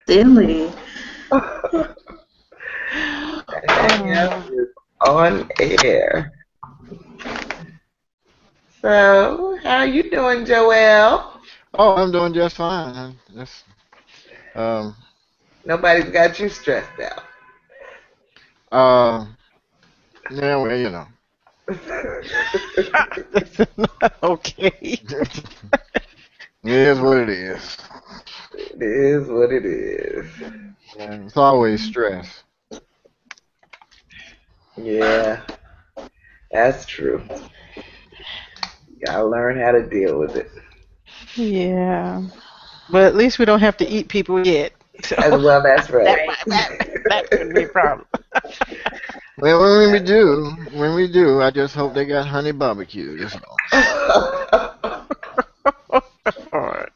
Silly. Hang is on air. So, how you doing, Joelle? Oh, I'm doing just fine. Um, Nobody's got you stressed out. uh, yeah, well, That's not okay. it is what it is. It is what it is. Yeah, it's always stress. Yeah, that's true. You gotta learn how to deal with it. Yeah. But at least we don't have to eat people yet. So As well, that's right. that could be a problem. Well, when we do, I just hope they got honey barbecue. That's all. All right.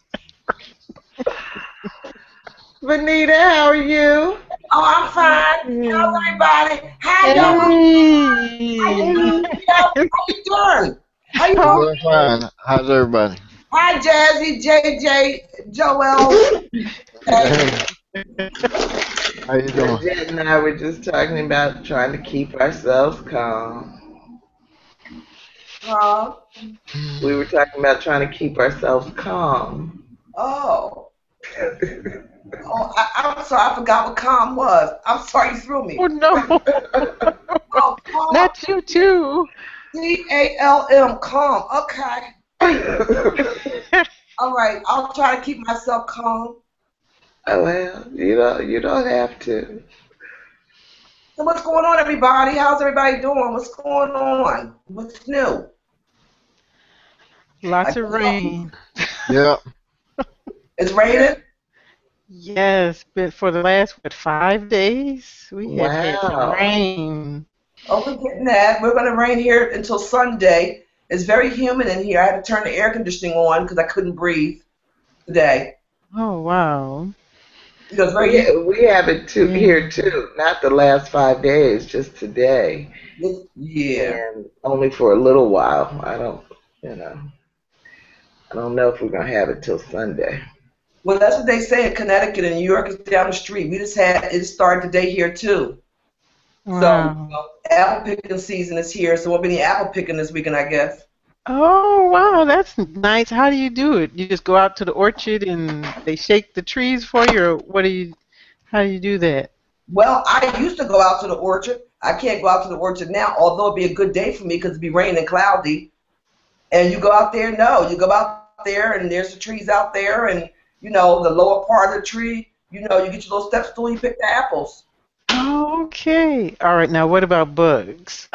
Venita, how are you? Oh, I'm fine. How's everybody? How Hey. you doing? How you I'm doing? doing fine. How's everybody? Hi, Jazzy, JJ, Joel. Hey, how you doing? Georgette and I were just talking about trying to keep ourselves calm. We were talking about trying to keep ourselves calm. Oh. I'm sorry. I forgot what calm was. I'm sorry you threw me. Oh no. Oh, calm. Not you too. CALM, calm. Okay. All right. I'll try to keep myself calm. Oh, well, you don't have to. So what's going on, everybody? How's everybody doing? What's going on? What's new? Lots of rain. Yeah. It's raining? Yes, but for the last 5 days we have had some Wow. rain. Oh, we're getting that. We're going to rain here until Sunday. It's very humid in here. I had to turn the air conditioning on because I couldn't breathe today. Oh wow. It was very humid. We have it too here too. Not the last 5 days, just today. Yeah. And only for a little while. I don't know if we're gonna have it till Sunday. Well, that's what they say in Connecticut and New York is down the street. We just had it started today here too. Wow. So apple picking season is here, so we'll be apple picking this weekend, I guess. Oh wow, that's nice. How do you do it? You just go out to the orchard and they shake the trees for you, or how do you do that? Well, I used to go out to the orchard. I can't go out to the orchard now, although it'd be a good day for me because it'd be raining and cloudy. And you go out there, you go out there and there's the trees out there and, the lower part of the tree, you get your little step stool, you pick the apples. Okay. All right. Now, what about bugs?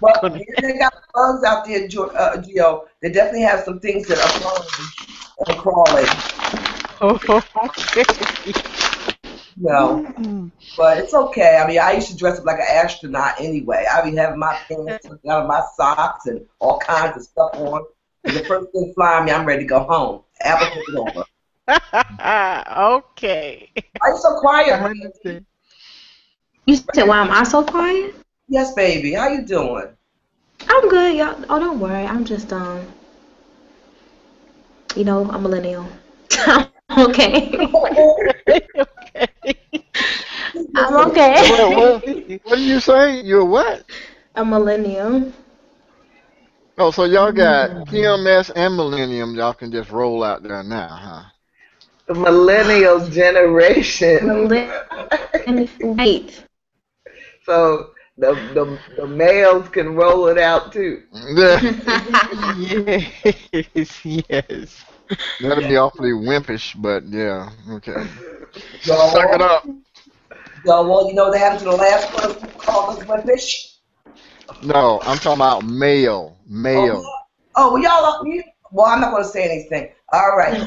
Well, they got bugs out there, Gio. They definitely have some things that are crawling. Oh, okay. But it's okay. I mean, I used to dress up like an astronaut anyway. I be having my pants took out of my socks and all kinds of stuff on. And the first thing flying me, I'm ready to go home. Apple took it over. Okay. Why you so quiet? I understand. You said, why am I so quiet? Yes, baby. How you doing? I'm good, y'all. Oh, don't worry. I'm just, a millennial. Okay. Okay. I'm okay. What did you say? You're what? A millennial. Oh, so y'all got PMS and Millennium. Y'all can just roll out there now, huh? The millennial generation. Wait. So the males can roll it out too. Yes. That'll be awfully wimpish, but yeah, okay. Yo, Suck it up. well, you know what happened to the last person who called us wimpish? No, I'm talking about male. Male. Oh, well, well, I'm not going to say anything. All right.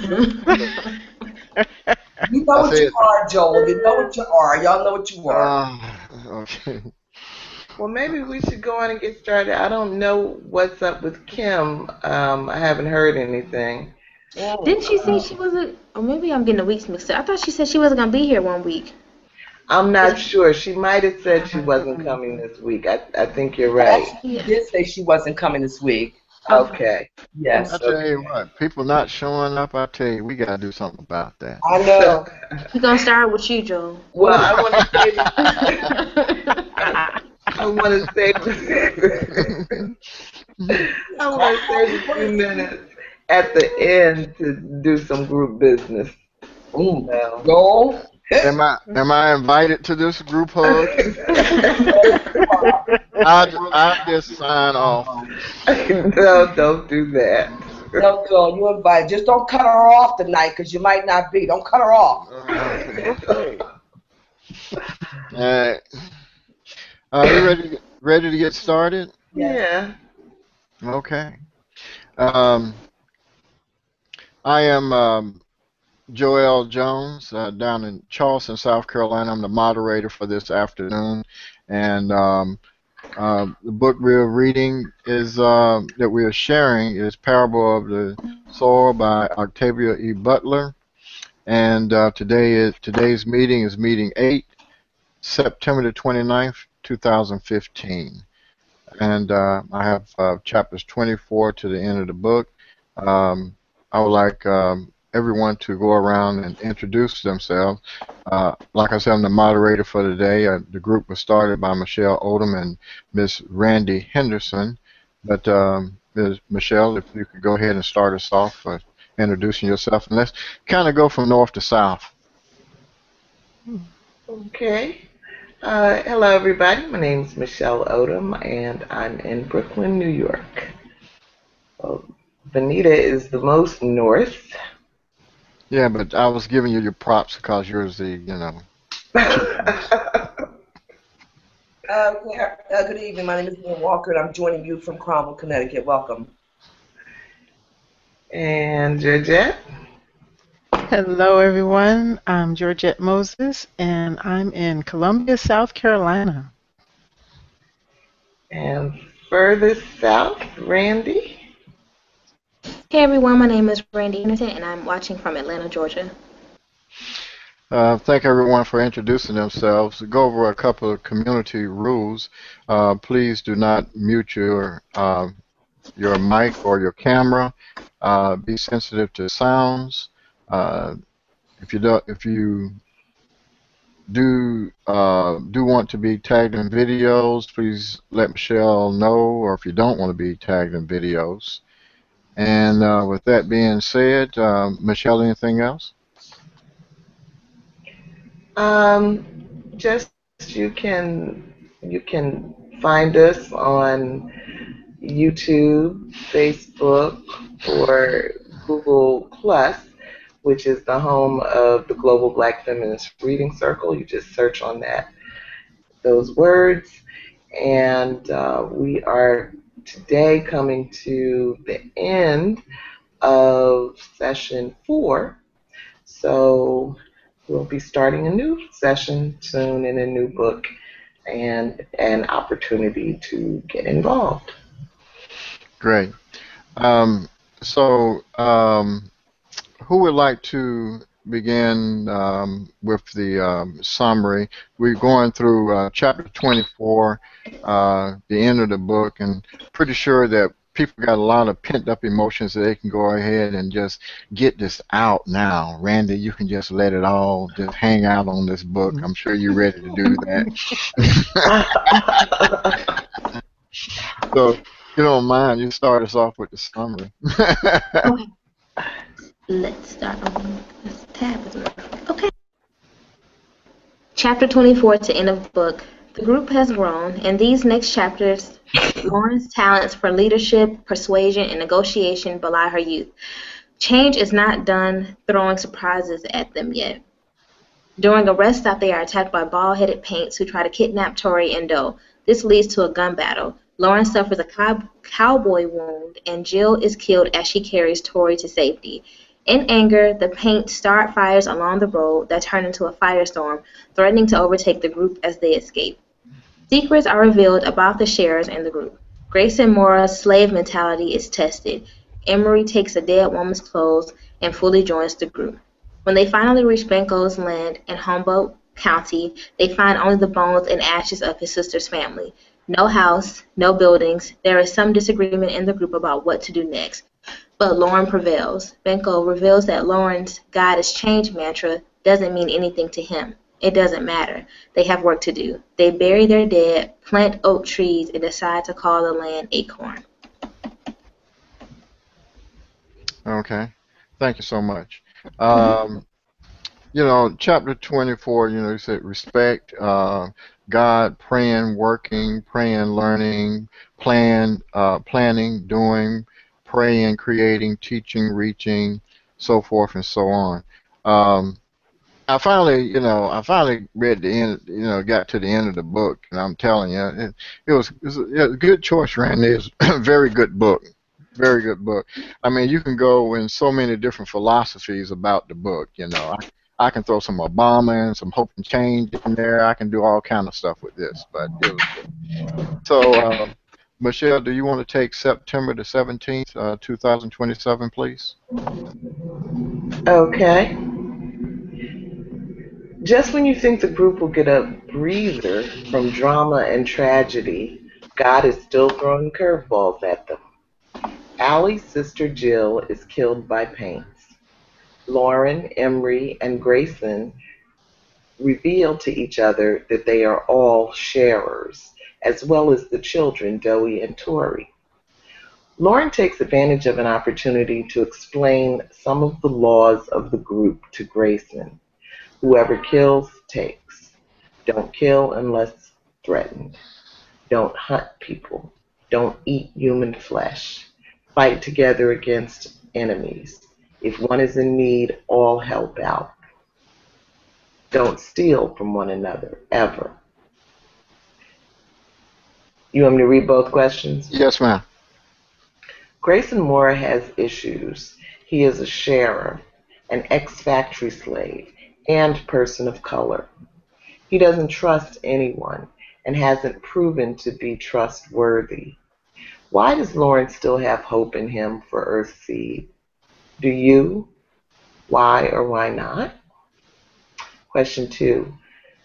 You know what you are, Joel. You know what you are. Y'all know what you are. Okay. Well, maybe we should go on and get started. I don't know what's up with Kim. I haven't heard anything. Didn't she say she wasn't? Or maybe I'm getting the weeks mixed up. I thought she said she wasn't going to be here 1 week. I'm not sure. She might have said she wasn't coming this week. I think you're right. She did say she wasn't coming this week. Okay. Yes. I tell you what, people not showing up, I tell you, we got to do something about that. I know. We're going to start with you, Joe. Well, I want to say, I want to say, I want to save a few minutes at the end to do some group business. So. Go. Am I invited to this group hug? I'll just sign off. No, don't do that. No, girl, you invite. Just don't cut her off tonight, because you might not be. Don't cut her off. Okay. All right. Are you ready to get started? Yeah. Okay. I am Joel Jones down in Charleston, South Carolina. I'm the moderator for this afternoon, and the book we're reading is that we are sharing is Parable of the Sower by Octavia E. Butler, and today's meeting is meeting 8, September the 29th, 2015, and I have chapters 24 to the end of the book. I would like everyone to go around and introduce themselves. Like I said, I'm the moderator for today. The group was started by Michelle Odom and Miss Randie Henderson. But Ms. Michelle, if you could go ahead and start us off introducing yourself, and let's kind of go from north to south. Okay. Hello, everybody. My name is Michelle Odom, and I'm in Brooklyn, New York. Well, Venita is the most north. Yeah, but I was giving you your props because you're the, Good evening. My name is Venita Walker, and I'm joining you from Cromwell, Connecticut. Welcome. And Georgette. Hello, everyone. I'm Georgette Moses, and I'm in Columbia, South Carolina. And furthest south, Randie. Hey everyone, my name is Randie Henderson, and I'm watching from Atlanta, Georgia. Thank everyone for introducing themselves. Go over a couple of community rules. Please do not mute your mic or your camera. Be sensitive to sounds. If you do want to be tagged in videos, please let Michelle know, or if you don't want to be tagged in videos. And with that being said, Michelle, anything else? Just you can find us on YouTube, Facebook, or Google Plus, which is the home of the Global Black Feminist Reading Circle. You just search on those words, and we are today coming to the end of session 4, so we'll be starting a new session soon in a new book and an opportunity to get involved. Great. Who would like to begin with the summary? We're going through chapter 24, the end of the book, and pretty sure that people got a lot of pent-up emotions that they can go ahead and just get this out now. Randie, you can just let it all just hang out on this book. I'm sure you're ready to do that. So, if you don't mind, you start us off with the summary. Okay. Let's start on this tab. Okay. Chapter 24 to end of the book. The group has grown. In these next chapters, Lauren's talents for leadership, persuasion, and negotiation belie her youth. Change is not done throwing surprises at them yet. During a rest stop, they are attacked by bald-headed paints who try to kidnap Tori and Doe. This leads to a gun battle. Lauren suffers a cowboy wound, and Jill is killed as she carries Tori to safety. In anger, the paint start fires along the road that turn into a firestorm, threatening to overtake the group as they escape. Secrets are revealed about the sharers in the group. Grayson Mora's slave mentality is tested. Emery takes a dead woman's clothes and fully joins the group. When they finally reach Bankole's land in Humboldt County, they find only the bones and ashes of his sister's family. No house, no buildings. There is some disagreement in the group about what to do next. But Lauren prevails. Bankole reveals that Lauren's God is change mantra doesn't mean anything to him. It doesn't matter. They have work to do. They bury their dead, plant oak trees, and decide to call the land Acorn. Okay. Thank you so much. Mm-hmm. Chapter 24, you said respect, God, praying, working, praying, learning, planning, doing, praying, creating, teaching, reaching, so forth and so on. Um, I finally read the end, got to the end of the book, and I'm telling you, it was a good choice, Randy. It's a very good book. Very good book. I mean, you can go in so many different philosophies about the book. I can throw some Obama and some hope and change in there. I can do all kind of stuff with this, but it was good. So, Michelle, do you want to take September the 17th, 2027, please? Okay. Just when you think the group will get a breather from drama and tragedy, God is still throwing curveballs at them. Allie's sister Jill is killed by paints. Lauren, Emery, and Grayson reveal to each other that they are all sharers, as well as the children, Doe and Tori. Lauren takes advantage of an opportunity to explain some of the laws of the group to Grayson. Whoever kills takes. Don't kill unless threatened. Don't hunt people. Don't eat human flesh. Fight together against enemies. If one is in need, all help out. Don't steal from one another, ever. You want me to read both questions? Yes, ma'am. Grayson Mora has issues. He is a sharer, an ex-factory slave, and person of color. He doesn't trust anyone and hasn't proven to be trustworthy. Why does Lauren still have hope in him for Earthseed? Do you? Why or why not? Question 2.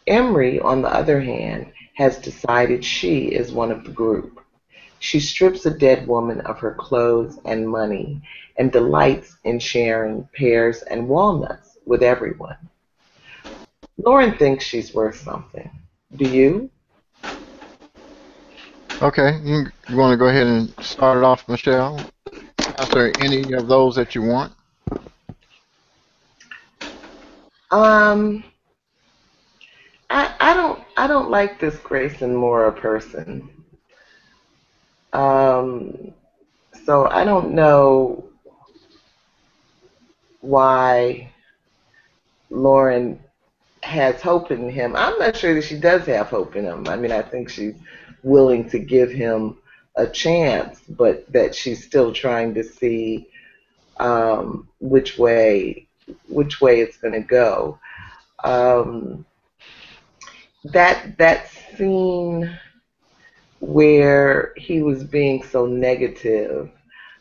Emery, on the other hand, has decided she is one of the group. She strips a dead woman of her clothes and money and delights in sharing pears and walnuts with everyone. Lauren thinks she's worth something. Do you? Okay, you want to go ahead and start it off, Michelle? Answer any of those that you want. I don't like this Grayson Mora person. So I don't know why Lauren has hope in him. I'm not sure that she does have hope in him. I mean, I think she's willing to give him a chance, but that she's still trying to see which way it's going to go. That scene where he was being so negative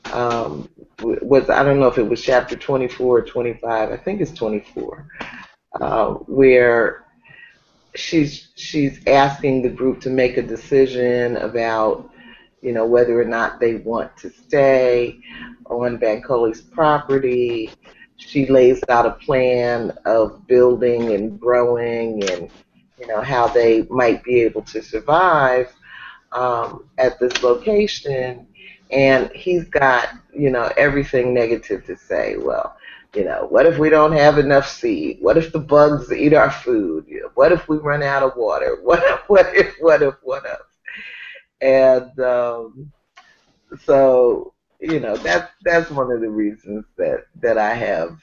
was, I don't know if it was chapter 24 or 25. I think it's 24, where she's asking the group to make a decision about whether or not they want to stay on Bankole's property. She lays out a plan of building and growing and how they might be able to survive at this location, and he's got everything negative to say. Well, what if we don't have enough seed? What if the bugs eat our food? What if we run out of water? What if? And so that's one of the reasons that I have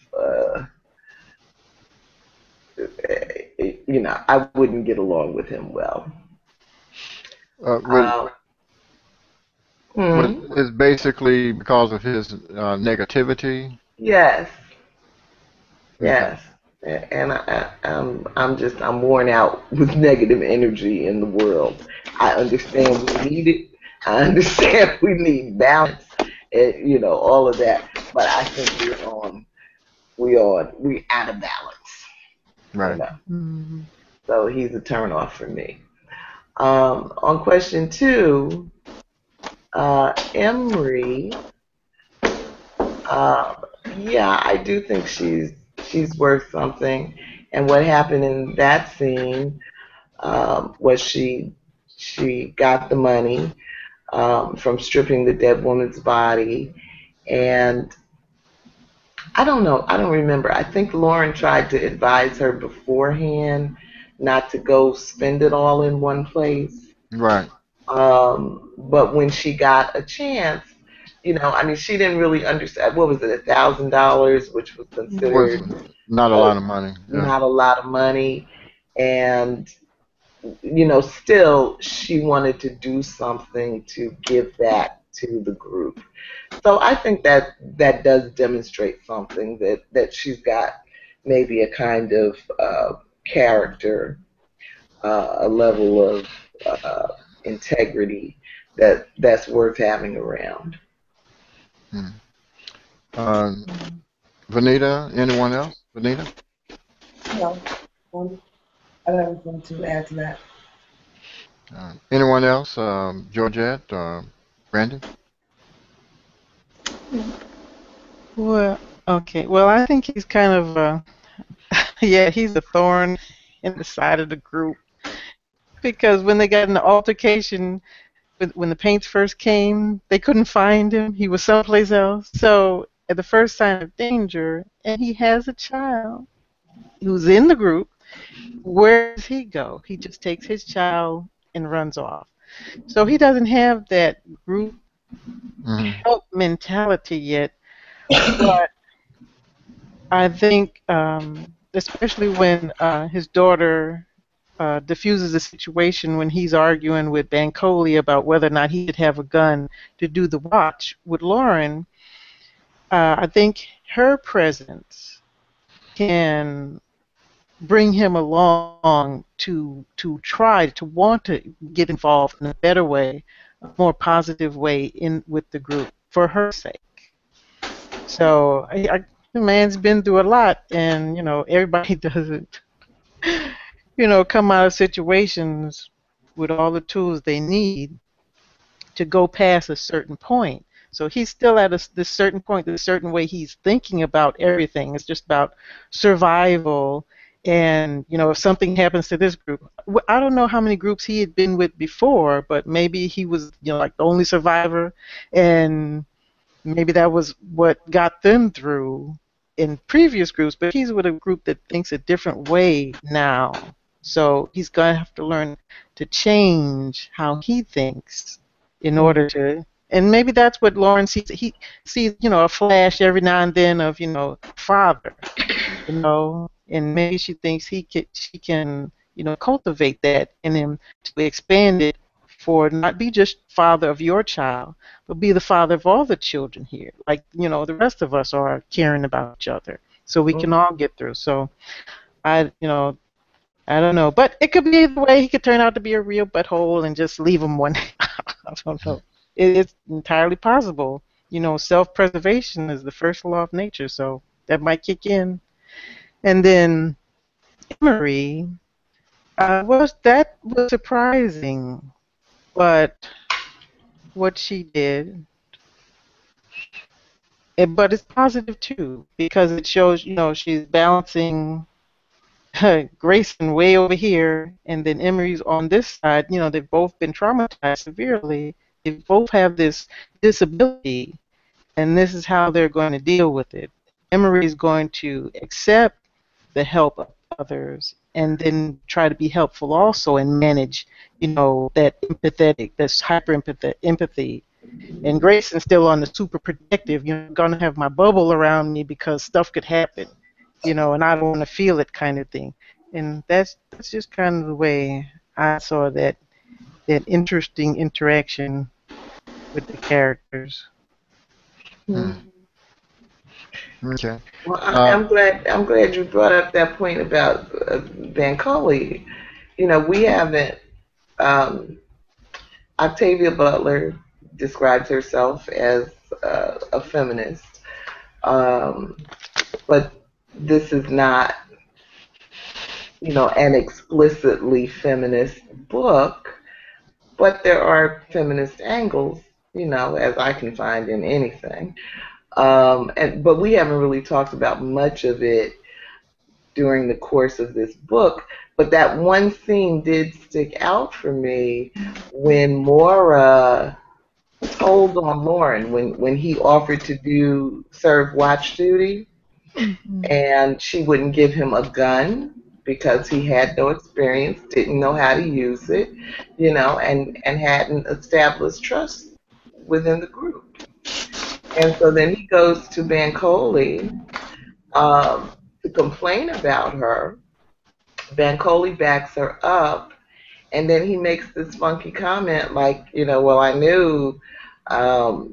I wouldn't get along with him well. It's basically because of his negativity. Yes. Okay. Yes. And I'm worn out with negative energy in the world. I understand we need it. I understand we need balance, and all of that. But I think we're out of balance. Right. So he's a turn off for me. On question 2, Emery, yeah, I do think she's worth something. And what happened in that scene was she got the money from stripping the dead woman's body, and I don't know, I don't remember. I think Lauren tried to advise her beforehand not to go spend it all in one place. Right. But when she got a chance, I mean, she didn't really understand. What was it, $1,000, which was Was considered not a lot of money. Yeah. not a lot of money, and still she wanted to do something to give back to the group. So I think that does demonstrate something that she's got maybe a kind of character, a level of integrity that's worth having around. Hmm. Venita, anyone else? Venita? No, I don't have anything to add to that. Anyone else? Georgette, Randie? Well, okay. Well, I think he's kind of, yeah, he's a thorn in the side of the group because when they got in the altercation, when the paints first came, they couldn't find him. He was someplace else. So at the first sign of danger, and he has a child who's in the group, where does he go? He just takes his child and runs off. So he doesn't have that group help mentality yet. But I think, especially when his daughter diffuses the situation when he's arguing with Bankole about whether or not he should have a gun to do the watch with Lauren, I think her presence can bring him along to try to want to get involved in a better way, a more positive way in with the group for her sake. So the man's been through a lot, and everybody doesn't come out of situations with all the tools they need to go past a certain point. So he's still at this certain point, this certain way he's thinking about everything. It's just about survival. And, if something happens to this group, I don't know how many groups he had been with before, but maybe he was, like the only survivor. And maybe that was what got them through in previous groups. But he's with a group that thinks a different way now. So he's going to have to learn to change how he thinks in order to, and maybe that's what Lauren sees. He sees, a flash every now and then of, father, and maybe she thinks she can, cultivate that in him to expand it for not be just father of your child, but be the father of all the children here. Like, the rest of us are caring about each other so we can all get through. So I don't know, but it could be either way. He could turn out to be a real butthole and just leave him one day. I don't know. It's entirely possible. Self-preservation is the first law of nature, so that might kick in. And then Emery, that was surprising, but what she did, but it's positive too because it shows, she's balancing Grayson way over here, and then Emery's on this side. They've both been traumatized severely. They both have this disability, and this is how they're going to deal with it. Emery is going to accept the help of others, and then try to be helpful also and manage, that that's hyper empathy. And Grayson's still on the super protective. I'm gonna have my bubble around me because stuff could happen. And I don't want to feel it kind of thing. And that's just kind of the way I saw that interesting interaction with the characters. Okay. Well, I'm glad you brought up that point about Bankole. We haven't. Octavia Butler describes herself as a feminist, but this is not, an explicitly feminist book. but there are feminist angles, as I can find in anything. But we haven't really talked about much of it during the course of this book. But that one scene did stick out for me when Mora told on Lauren when he offered to serve watch duty, and she wouldn't give him a gun because he had no experience, didn't know how to use it, and hadn't established trust within the group. And so then he goes to Bankole to complain about her. Bankole backs her up, and then he makes this funky comment like, well, I knew, I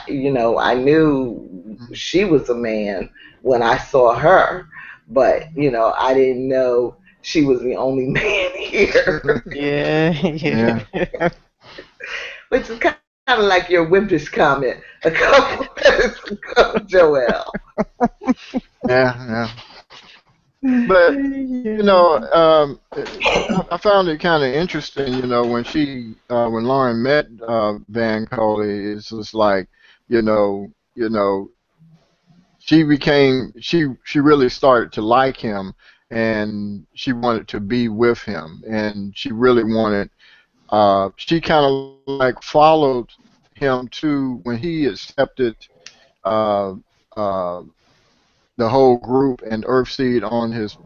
knew she was a man when I saw her, but I didn't know she was the only man here. Yeah. Which is kind of like your wimpish comment a couple minutes ago, Joelle. Yeah. But I found it kind of interesting. When Lauren met Bankole, it's just like, she really started to like him, and she wanted to be with him, and she really wanted. She kind of like followed him to when he accepted. Uh, uh, the whole group and Earthseed on his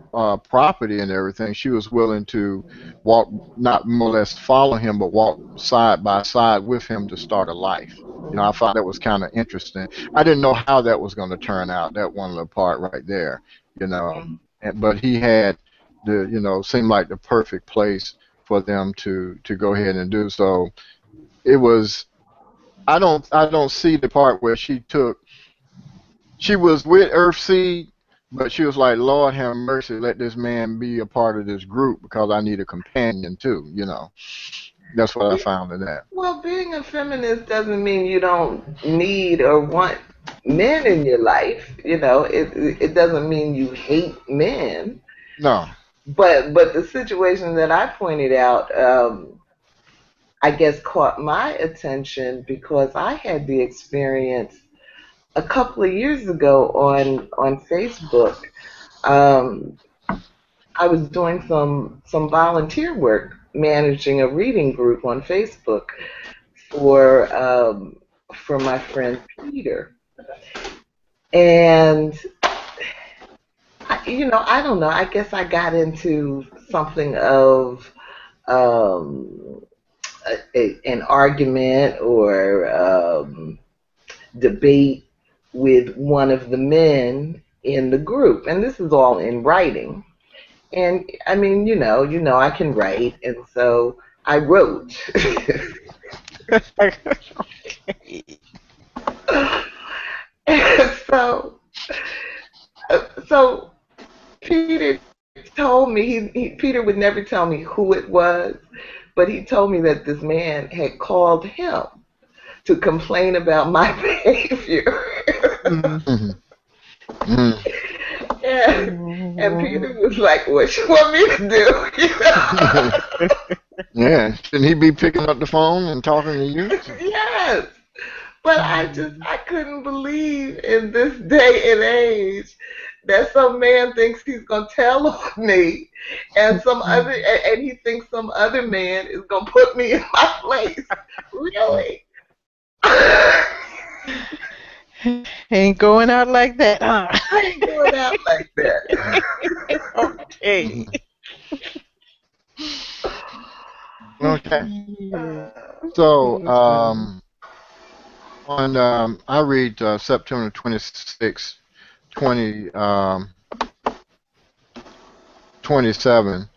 property and everything. She was willing to walk, not more or less follow him, but walk side by side with him to start a life. I thought that was kind of interesting. I didn't know how that was going to turn out. That one little part right there, But he had seemed like the perfect place for them to go ahead and do so. It was. I don't see the part where she was with Earthseed, but she was like, Lord have mercy, let this man be a part of this group because I need a companion too, That's what I found in that. Well, being a feminist doesn't mean you don't need or want men in your life. It doesn't mean you hate men. No. But the situation that I pointed out, I guess, caught my attention because I had the experience a couple of years ago on Facebook. I was doing some volunteer work, managing a reading group on Facebook for my friend Peter, and I don't know. I guess I got into something of an argument or debate with one of the men in the group, and this is all in writing. And I mean, I can write, and so I wrote. And so Peter told me Peter would never tell me who it was, but he told me that this man had called him to complain about my behavior. Mm-hmm. Mm. And Peter was like, what you want me to do? Yeah. Shouldn't he be picking up the phone and talking to you? Yes. But I couldn't believe in this day and age that some man thinks he's gonna tell on me, and he thinks some other man is gonna put me in my place. Really? Ain't going out like that, huh? I ain't going out like that. Okay. Okay. So, I read September 26, 27.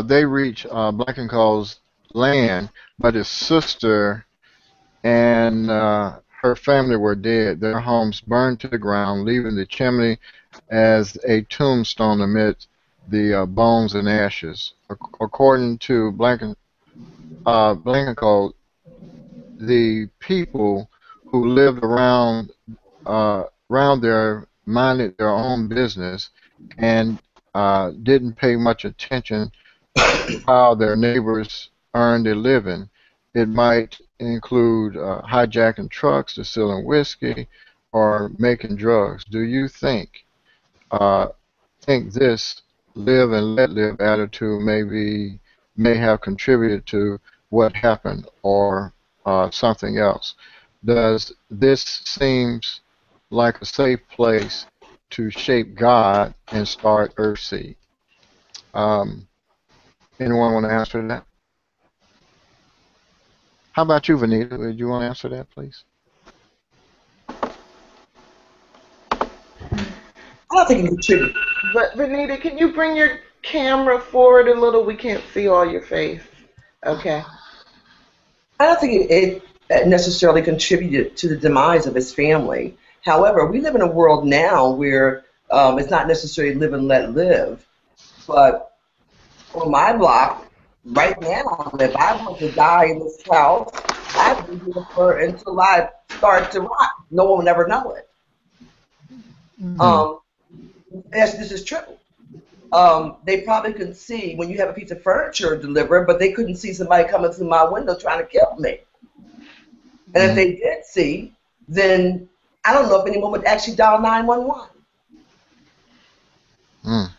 They reach Blankencole's land, but his sister and her family were dead. Their homes burned to the ground, leaving the chimney as a tombstone amid the bones and ashes. According to Blankencole, the people who lived around there minded their own business and didn't pay much attention to how their neighbors earned a living. it might include hijacking trucks, distilling whiskey, or making drugs. Do you think this live and let live attitude may have contributed to what happened, or something else? Does this seems like a safe place to shape God and start Earthseed? Um, Anyone want to answer that? How about you, Venita? Would you want to answer that, please? I don't think it contributes. But Venita, can you bring your camera forward a little? We can't see all your face. Okay. I don't think it necessarily contributed to the demise of his family. However, we live in a world now where it's not necessarily live and let live. But on my block, right now, if I was to die in this house, I'd be here for until I start to rot. No one would ever know it. Yes, this is true. They probably could see when you have a piece of furniture delivered, but they couldn't see somebody coming through my window trying to kill me. And if they did see, then I don't know if anyone would actually dial 911. Wow.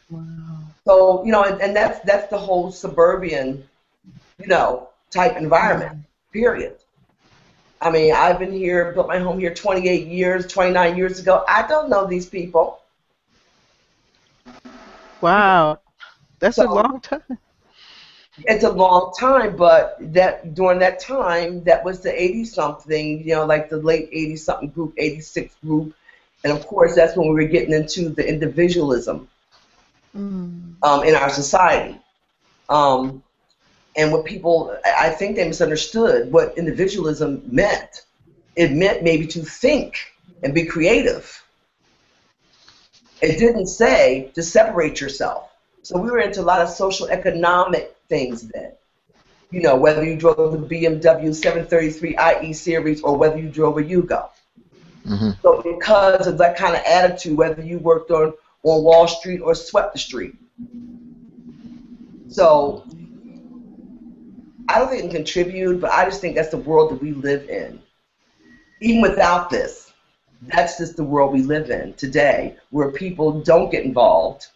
So, you know, and that's the whole suburban, you know, type environment, period. I mean, I've been here, built my home here 28 years, 29 years ago. I don't know these people. Wow. That's a So long time. it's a long time, but that during that time, that was the 80-something, you know, like the late 80-something group, 86 group. And of course, that's when we were getting into the individualism in our society. And what people, I think they misunderstood what individualism meant. It meant maybe to think and be creative. It didn't say to separate yourself. So we were into a lot of social economic things then. You know, whether you drove the BMW 733IE series or whether you drove a Yugo. So because of that kind of attitude, whether you worked on Wall Street or swept the street. So I don't think it can contribute, but I just think that's the world that we live in. Even without this, that's just the world we live in today, where people don't get involved.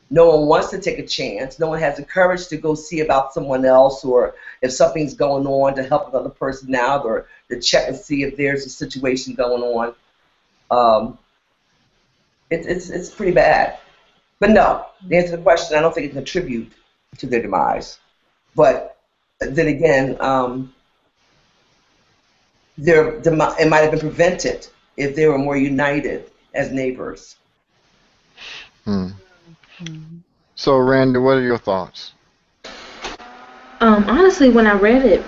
No one wants to take a chance. No one has the courage to go see about someone else, or if something's going on, to help another person out, or to check and see if there's a situation going on. It's pretty bad. But no, to answer the question, I don't think it contributes to their demise. But then again, it might have been prevented if they were more united as neighbors. So, Randie, what are your thoughts? Honestly, when I read it,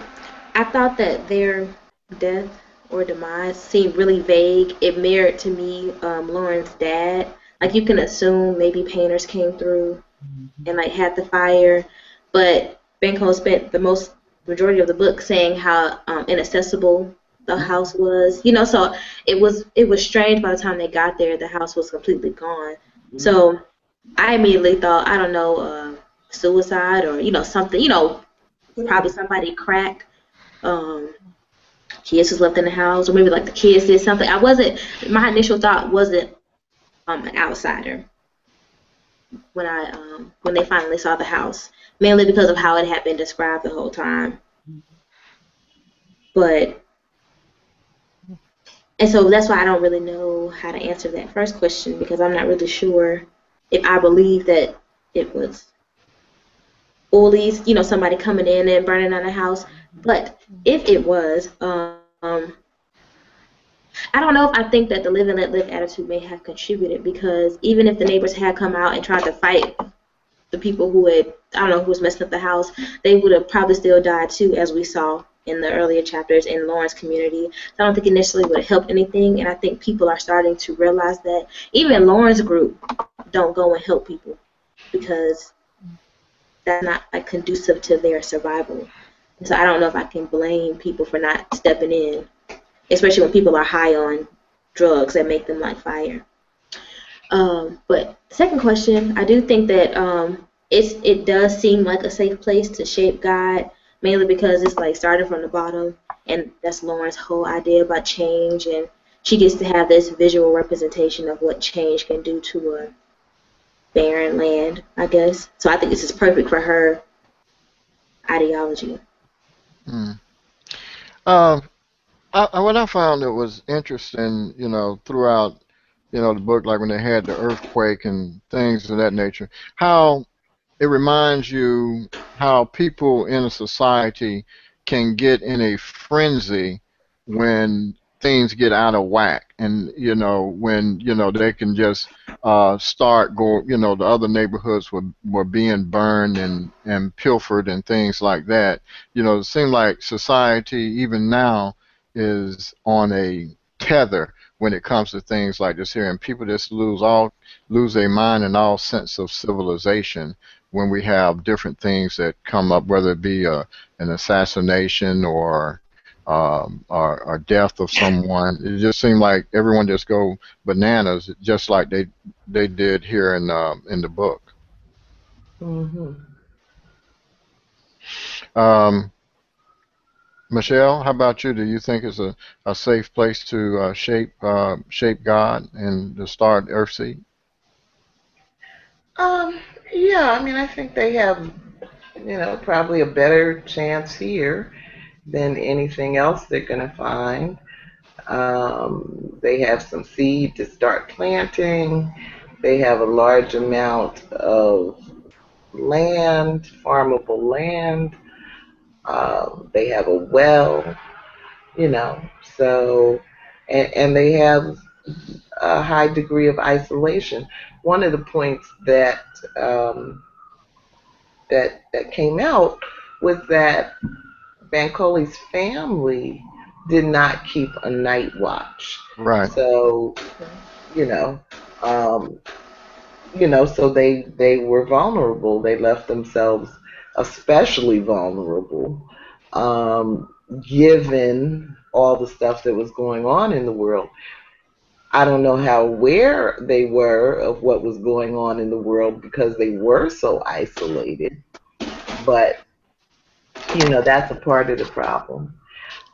I thought that their death or demise seemed really vague. It mirrored to me Lauren's dad. Like, you can assume maybe painters came through and like had the fire, but Bankole spent the majority of the book saying how inaccessible the house was. You know, so it was strange. By the time they got there, the house was completely gone. So I immediately thought, I don't know, suicide, or, you know, something, you know, probably somebody cracked. Kids was left in the house, or maybe like the kids did something. My initial thought wasn't an outsider when they finally saw the house, mainly because of how it had been described the whole time. And so that's why I don't really know how to answer that first question, because I'm not really sure if I believe that it was Ollie's, you know, somebody coming in and burning down the house. But if it was, I don't know if I think that the live and let live attitude may have contributed, because even if the neighbors had come out and tried to fight the people who was messing up the house, they would have probably still died too, as we saw in the earlier chapters in Lauren's community. So I don't think it necessarily would have helped anything, and I think people are starting to realize that. Even Lauren's group don't go and help people, because that's not like conducive to their survival. And so I don't know if I can blame people for not stepping in, especially when people are high on drugs that make them like fire. But the second question, I do think that it does seem like a safe place to shape God, mainly because it's like started from the bottom, and that's Lauren's whole idea about change, and she gets to have this visual representation of what change can do to a barren land, I guess. So I think this is perfect for her ideology. Mm. What I found that was interesting, throughout, the book, like when they had the earthquake and things of that nature, how it reminds you how people in a society can get in a frenzy when things get out of whack, and when they can just start going. The other neighborhoods were being burned and pilfered and things like that. It seems like society even now is on a tether when it comes to things like this here, and people just lose their mind and all sense of civilization when we have different things that come up, whether it be an assassination or death of someone. It just seemed like everyone just go bananas, just like they did here in the book. Mhm. Um, Michelle, how about you? Do you think it's a safe place to shape God and to start Earthseed? Um, yeah, I mean, I think they have, probably a better chance here than anything else they're going to find. They have some seed to start planting. They have a large amount of land, farmable land. They have a well, you know, so, and they have a high degree of isolation. One of the points um, that came out was that Bankole's family did not keep a night watch. Right. So, you know, um, so they were vulnerable. They left themselves especially vulnerable, given all the stuff that was going on in the world. I don't know how aware they were of what was going on in the world because they were so isolated, but that's a part of the problem.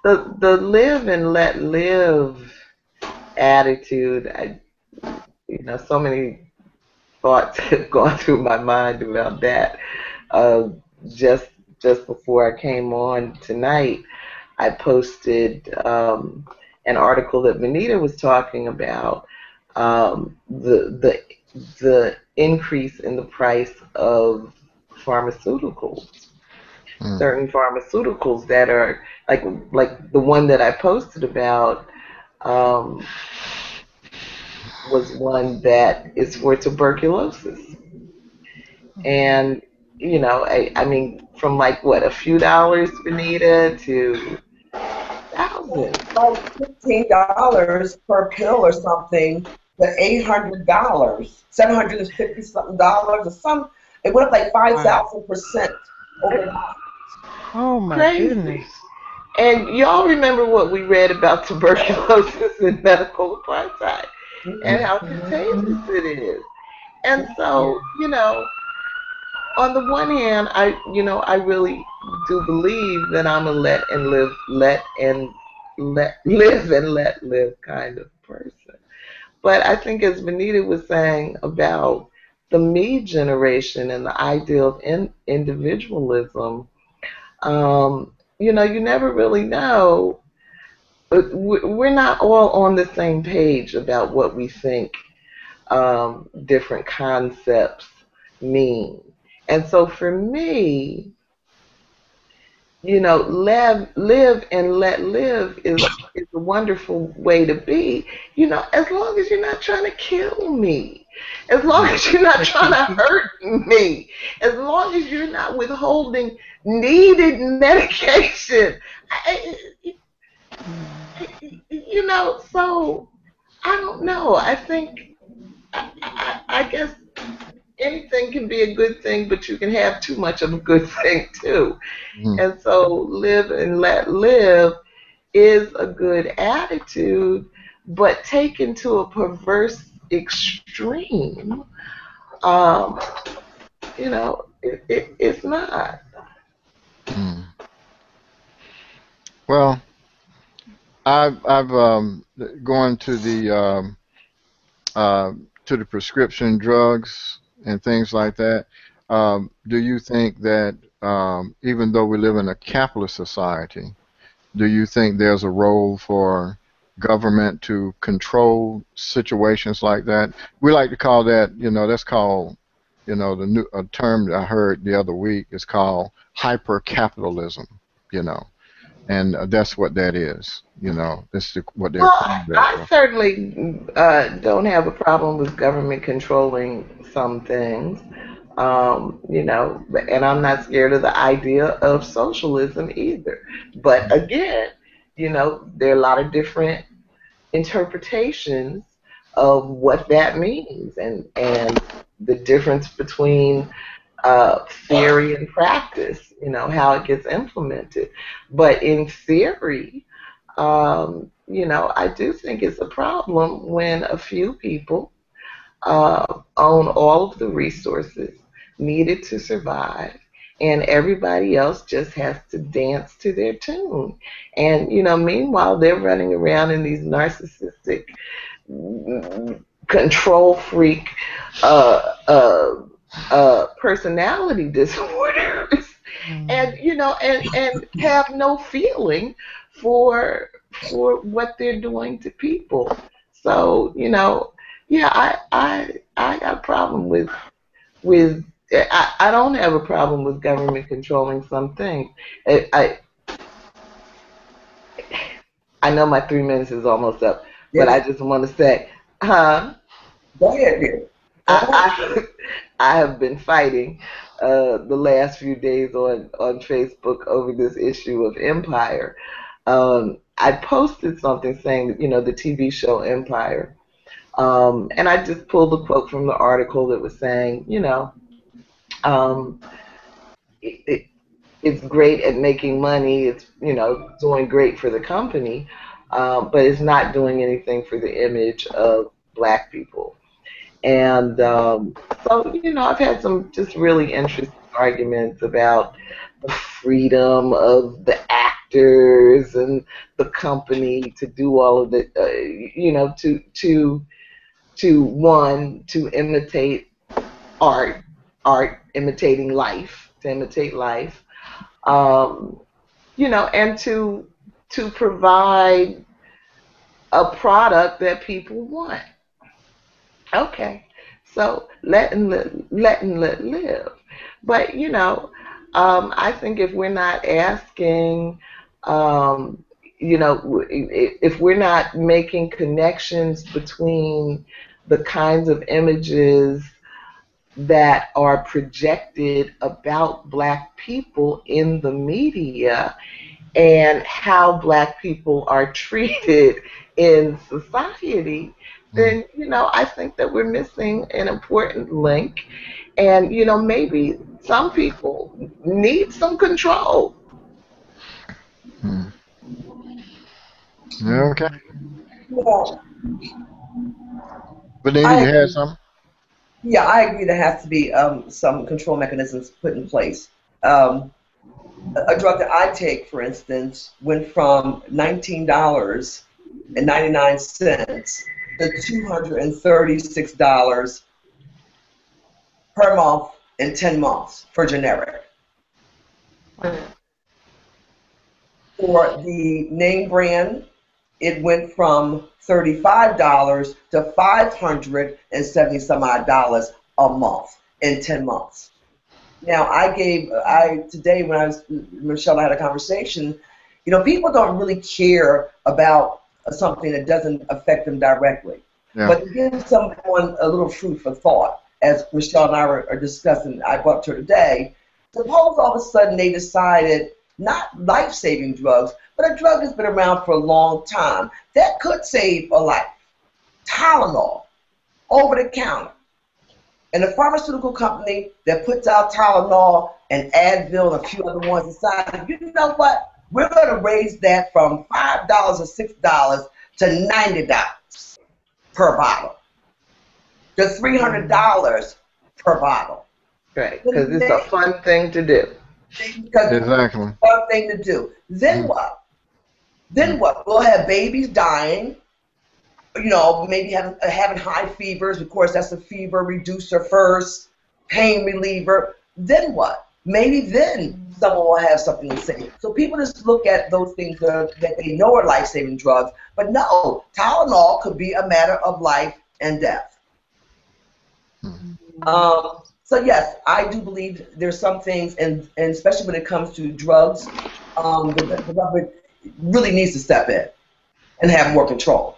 The live and let live attitude, so many thoughts have gone through my mind about that. Uh, just just before I came on tonight, I posted an article that Venita was talking about, the increase in the price of pharmaceuticals. Mm. Certain pharmaceuticals that are like the one that I posted about, um, was one that is for tuberculosis. And, I mean, from like what, a few dollars, Benita, to thousands. Like $15 per pill or something to $800, $750 something dollars or some. It went up like Wow. 5,000% overnight. Oh my Crazy. goodness. And y'all remember what we read about tuberculosis and medical apartheid and how contagious it is. And so, on the one hand, I really do believe that I'm a live and let live kind of person. But I think, as Benita was saying about the me generation and the ideal of individualism, you never really know. We're not all on the same page about what we think different concepts mean. And so for me, live and let live is a wonderful way to be, as long as you're not trying to kill me, as long as you're not trying to hurt me, as long as you're not withholding needed medication. So I don't know. I think, I guess anything can be a good thing, but you can have too much of a good thing too. Mm. And so live and let live is a good attitude, but taken to a perverse extreme, it's not. Mm. Well, I've gone to the prescription drugs and things like that. Do you think that even though we live in a capitalist society, do you think there's a role for government to control situations like that? We like to call that, that's called, a term that I heard the other week is called hyper capitalism, you know, and that's what that is, that's what they're Well, calling that I for. certainly don't have a problem with government controlling some things, and I'm not scared of the idea of socialism either. But again, there are a lot of different interpretations of what that means, and the difference between theory and practice, how it gets implemented. But in theory, I do think it's a problem when a few people own all of the resources needed to survive, and everybody else just has to dance to their tune. And, meanwhile, they're running around in these narcissistic, control freak personality disorders, and and have no feeling for what they're doing to people. So yeah, I got a problem with I don't have a problem with government controlling some things. I know my 3 minutes is almost up, but I Yes. just want to say, huh? Go ahead, dear. Go ahead. I have been fighting the last few days on Facebook over this issue of Empire. I posted something saying that, the TV show Empire, and I just pulled a quote from the article that was saying, um, it, it's great at making money. It's doing great for the company, but it's not doing anything for the image of Black people. And so, I've had some just really interesting arguments about the freedom of the actors and the company to do all of the, to imitate art, imitating life, to imitate life, um, and to provide a product that people want. Okay, so let live. But I think if we're not asking, um, if we're not making connections between the kinds of images that are projected about Black people in the media and how Black people are treated in society, then I think that we're missing an important link, and maybe some people need some control. Hmm. Okay. Well, Benita, I you had agree. something? Yeah, I agree. There has to be some control mechanisms put in place. Um, a drug that I take, for instance, went from $19.99 to $236 per month in 10 months for generic. For the name brand, it went from $35 to $570 some odd dollars a month in 10 months. Now, today when Michelle and I had a conversation, people don't really care about something that doesn't affect them directly. Yeah. But to give someone a little food for thought, as Michelle and I are discussing, I brought to her today, suppose all of a sudden they decided not life-saving drugs, but a drug that's been around for a long time that could save a life. Tylenol, over the counter. And the pharmaceutical company that puts out Tylenol and Advil and a few other ones decided, you know what? We're going to raise that from $5 or $6 to $90 per bottle, to $300 per bottle. Right, because it's a fun thing to do. Because Exactly. it's a fun thing to do. Then what? Then what? We'll have babies dying, maybe having high fevers. Of course, that's a fever reducer first, pain reliever. Then what? Maybe then someone will have something to say. So people just look at those things that they know are life-saving drugs, but no, Tylenol could be a matter of life and death. So yes, I do believe there's some things, and especially when it comes to drugs, the government really needs to step in and have more control.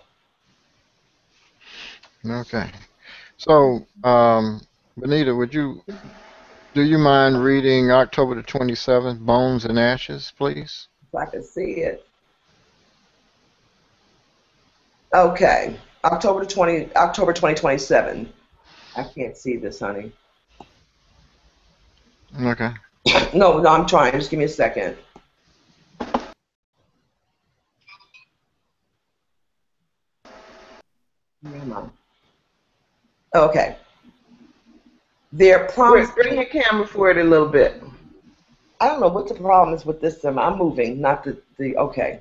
Okay. So, Venita, do you mind reading October the 27th, Bones and Ashes, please? If I can see it. Okay, October 2027. I can't see this, honey. Okay. No, I'm trying. Just give me a second. Okay. Their promise. Bring your camera forward a little bit. I don't know what the problem is with this. I'm moving, not the okay.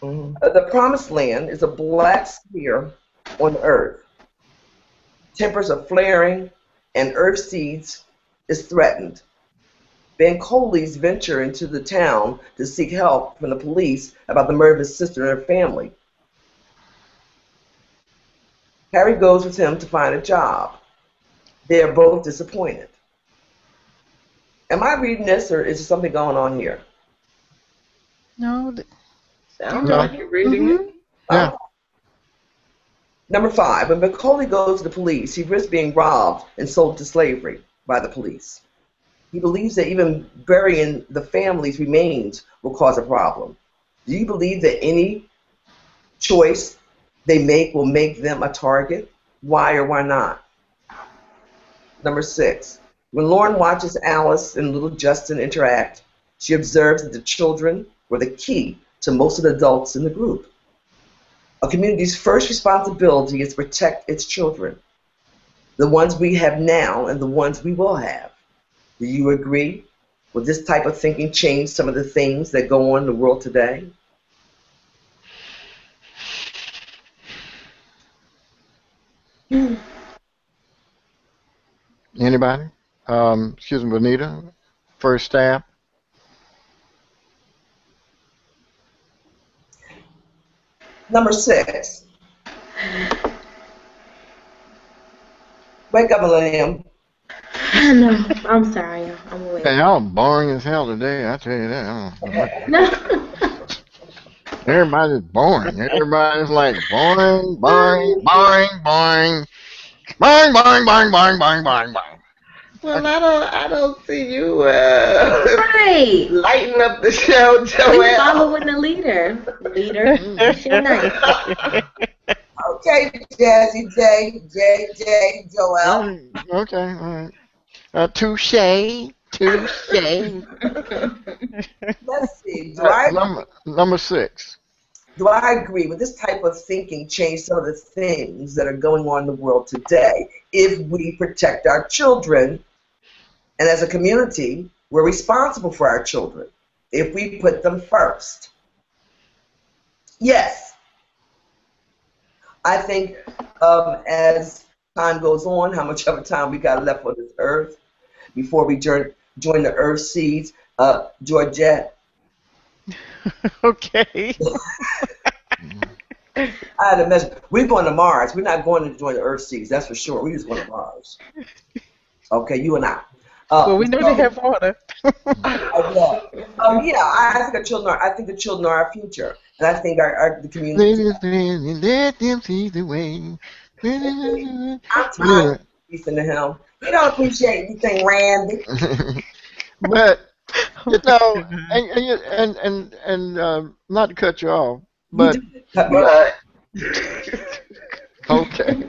The promised land is a black sphere on the earth. Tempers are flaring, and earth seeds is threatened. Bankole's venture into the town to seek help from the police about the murder of his sister and her family. Harry goes with him to find a job. They are both disappointed. Am I reading this, or is there something going on here? No. Sounds like you're reading it. Yeah. Number 5, when Bankole goes to the police, he risks being robbed and sold to slavery by the police. He believes that even burying the family's remains will cause a problem. Do you believe that any choice they make will make them a target? Why or why not? Number 6, when Lauren watches Alice and little Justin interact, she observes that the children were the key to most of the adults in the group. A community's first responsibility is to protect its children, the ones we have now and the ones we will have. Do you agree? Will this type of thinking change some of the things that go on in the world today? Anybody? Excuse me, Venita, first stab. Number 6. Wake up, Millennium. No, I'm sorry. I'm awake. Hey, y'all boring as hell today, I tell you that. No. Everybody's boring. Everybody's like boring, boring, boring, boring. Boring, boring, boring, boring, boring, boring, boring. Well, I don't see you Right. lighting up the show, We Joelle. following the leader. It's your night. Okay, Jazzy J, Joelle. Okay, all right. Touche. Let's see. Number 6. Do I agree with this type of thinking change some of the things that are going on in the world today? If we protect our children, and as a community, we're responsible for our children, if we put them first. Yes. I think as time goes on, how much of a time we got left on this earth before we join the earth seeds. Georgette. Okay. I had a message. We're going to Mars. We're not going to join the earth seeds, that's for sure. We're just going to Mars. Okay, you and I. Well, we know they have water. Yeah, I think the children are our future, and I think the community. Let them see the way. I'm tired of listening to him. He don't appreciate anything, Randy. But you know, and not to cut you off, but Cut me off. okay.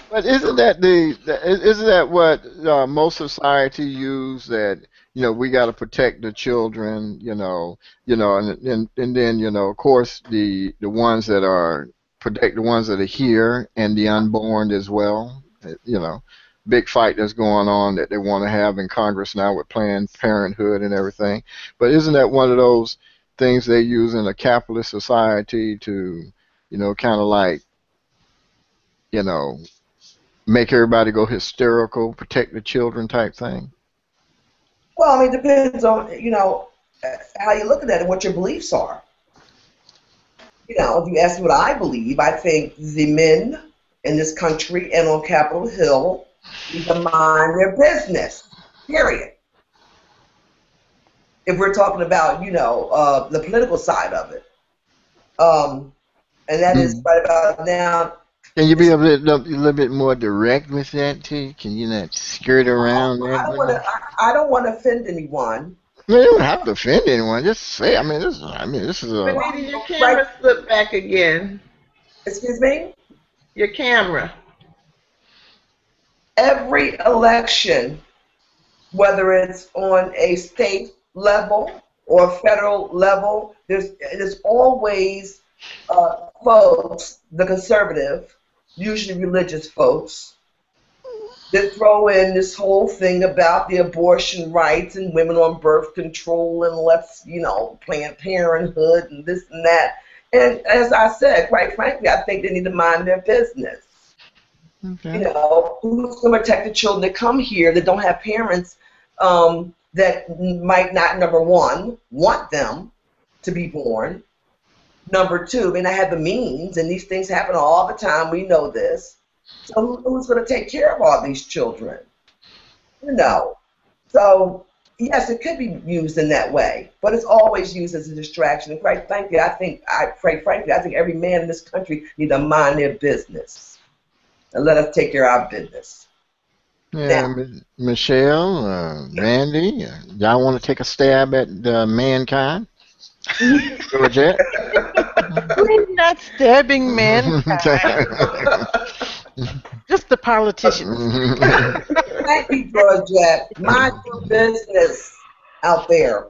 But isn't that what most society use, that we got to protect the children, and then of course the ones that are protect the ones that are here and the unborn as well, big fight that's going on that they want to have in Congress now with Planned Parenthood and everything. But isn't that one of those things they use in a capitalist society to, kind of like, make everybody go hysterical, protect the children type thing? Well, I mean, it depends on, how you look at it and what your beliefs are. If you ask me what I believe, I think the men in this country and on Capitol Hill need to mind their business, period. If we're talking about, the political side of it. And that is right about now. Can you be a little bit more direct with that, too? Can you not skirt around that? I don't want to offend anyone. No, you don't have to offend anyone. Just say. This is a. Venita, your camera slipped back again. Excuse me? Your camera. Every election, whether it's on a state level or federal level, there's always folks, the conservative, usually religious folks, that throw in this whole thing about the abortion rights and women on birth control and let's, Planned Parenthood and this and that. And as I said, quite frankly, I think they need to mind their business. Okay. Who's going to protect the children that come here that don't have parents that might not, number one, want them to be born. Number two, I have the means, and these things happen all the time. We know this. So who's going to take care of all these children? So, yes, it could be used in that way, but it's always used as a distraction. And quite frankly, I think every man in this country needs to mind their business and let us take care of our business. Yeah, Michelle, Randie, y'all want to take a stab at mankind? Georgette? We're not stabbing mankind. Just the politicians. Thank you, Georgette. Mind your business out there.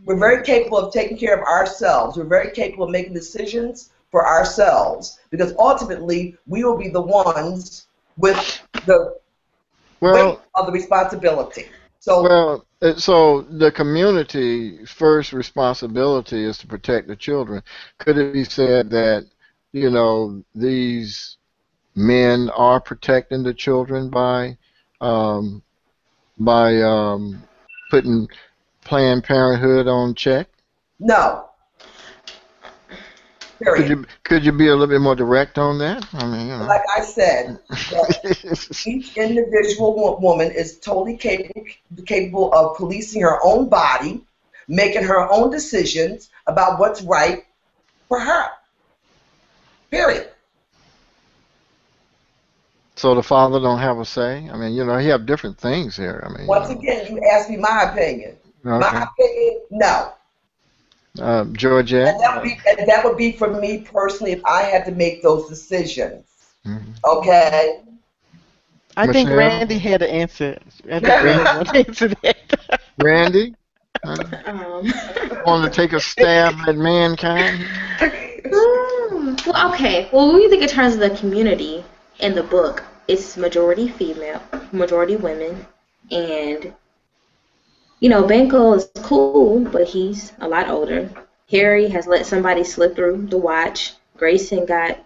We're very capable of taking care of ourselves. We're very capable of making decisions for ourselves because ultimately we will be the ones with the weight of the responsibility. So the community first responsibility is to protect the children. Could it be said that these men are protecting the children by putting Planned Parenthood on check? No. Period. Could you be a little bit more direct on that? Like I said, each individual woman is totally capable of policing her own body, making her own decisions about what's right for her. Period. So the father don't have a say? He have different things here. Once again, you asked me my opinion. Okay. My opinion, no. Georgette? And that would be for me personally if I had to make those decisions. Mm-hmm. Okay? I think Randie had an answer. I think Randie would answer that. Randie? Want to take a stab at mankind? Well, okay. Well, when you think in terms of the community in the book, it's majority female, majority women, and Bankole is cool, but he's a lot older. Harry has let somebody slip through the watch. Grayson got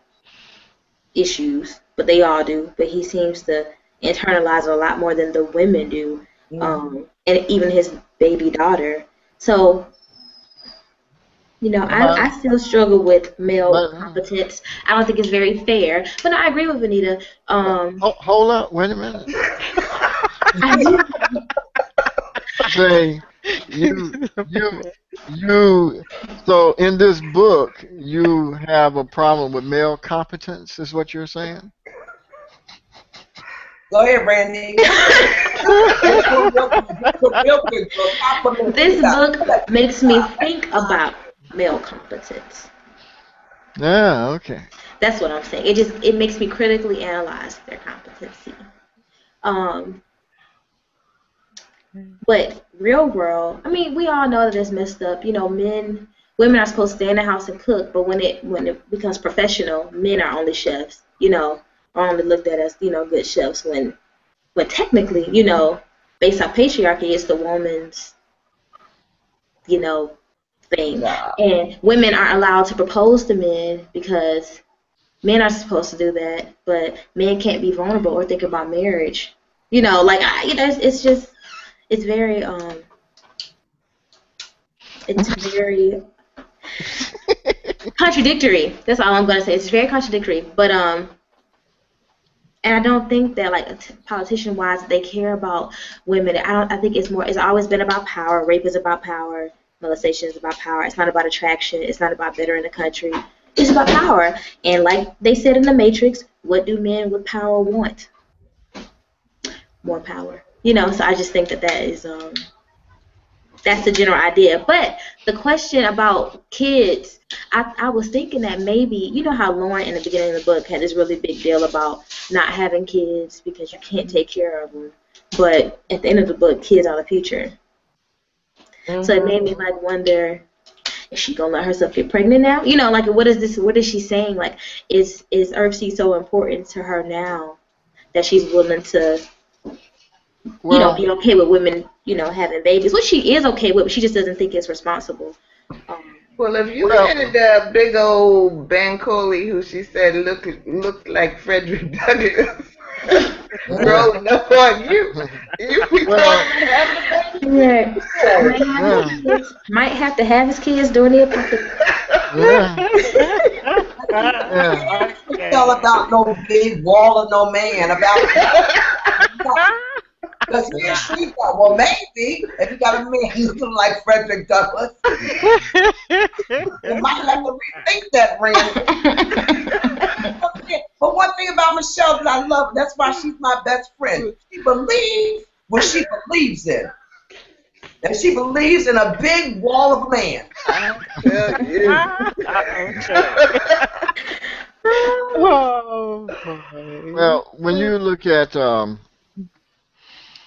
issues, but they all do. But he seems to internalize a lot more than the women do, and even his baby daughter. So, I still struggle with male competence. I don't think it's very fair. But no, I agree with Venita. Hold up, wait a minute. I do. Say so in this book you have a problem with male competence, is what you're saying? Go ahead, Randie. This book makes me think about male competence. Yeah, okay. That's what I'm saying. It makes me critically analyze their competency. But real world, we all know that it's messed up. Women are supposed to stay in the house and cook, but when it becomes professional, men are only chefs. Are only looked at as good chefs when technically, based on patriarchy, it's the woman's thing. Job. And women aren't allowed to propose to men because men are supposed to do that, but men can't be vulnerable or think about marriage. It's just, it's very, contradictory. That's all I'm gonna say. It's very contradictory. But and I don't think that politician wise they care about women. I think it's always been about power. Rape is about power. Molestation is about power. It's not about attraction. It's not about bettering the country. It's about power. And like they said in the Matrix, what do men with power want? More power. So I just think that is that's the general idea. But the question about kids, I was thinking that maybe, how Lauren in the beginning of the book had this really big deal about not having kids because you can't take care of them. But at the end of the book, kids are the future. Mm-hmm. So it made me wonder, is she gonna let herself get pregnant now? What is this? What is she saying? Is Earthsea so important to her now that she's willing to, be okay with women, having babies, which she is okay with, but she just doesn't think it's responsible. Well, if you had the big old Bankole who she said looked like Frederick Douglass rolling up on you be talking having a baby. Right. Might have to have his kids during the apocalypse. It's all about no big wall of no man. Because she thought, well, maybe if you got a man looking like Frederick Douglass, you might have to rethink that, Randie. But one thing about Michelle that I love, that's why she's my best friend. She believes what she believes in. And she believes in a big wall of man. Well, when you look at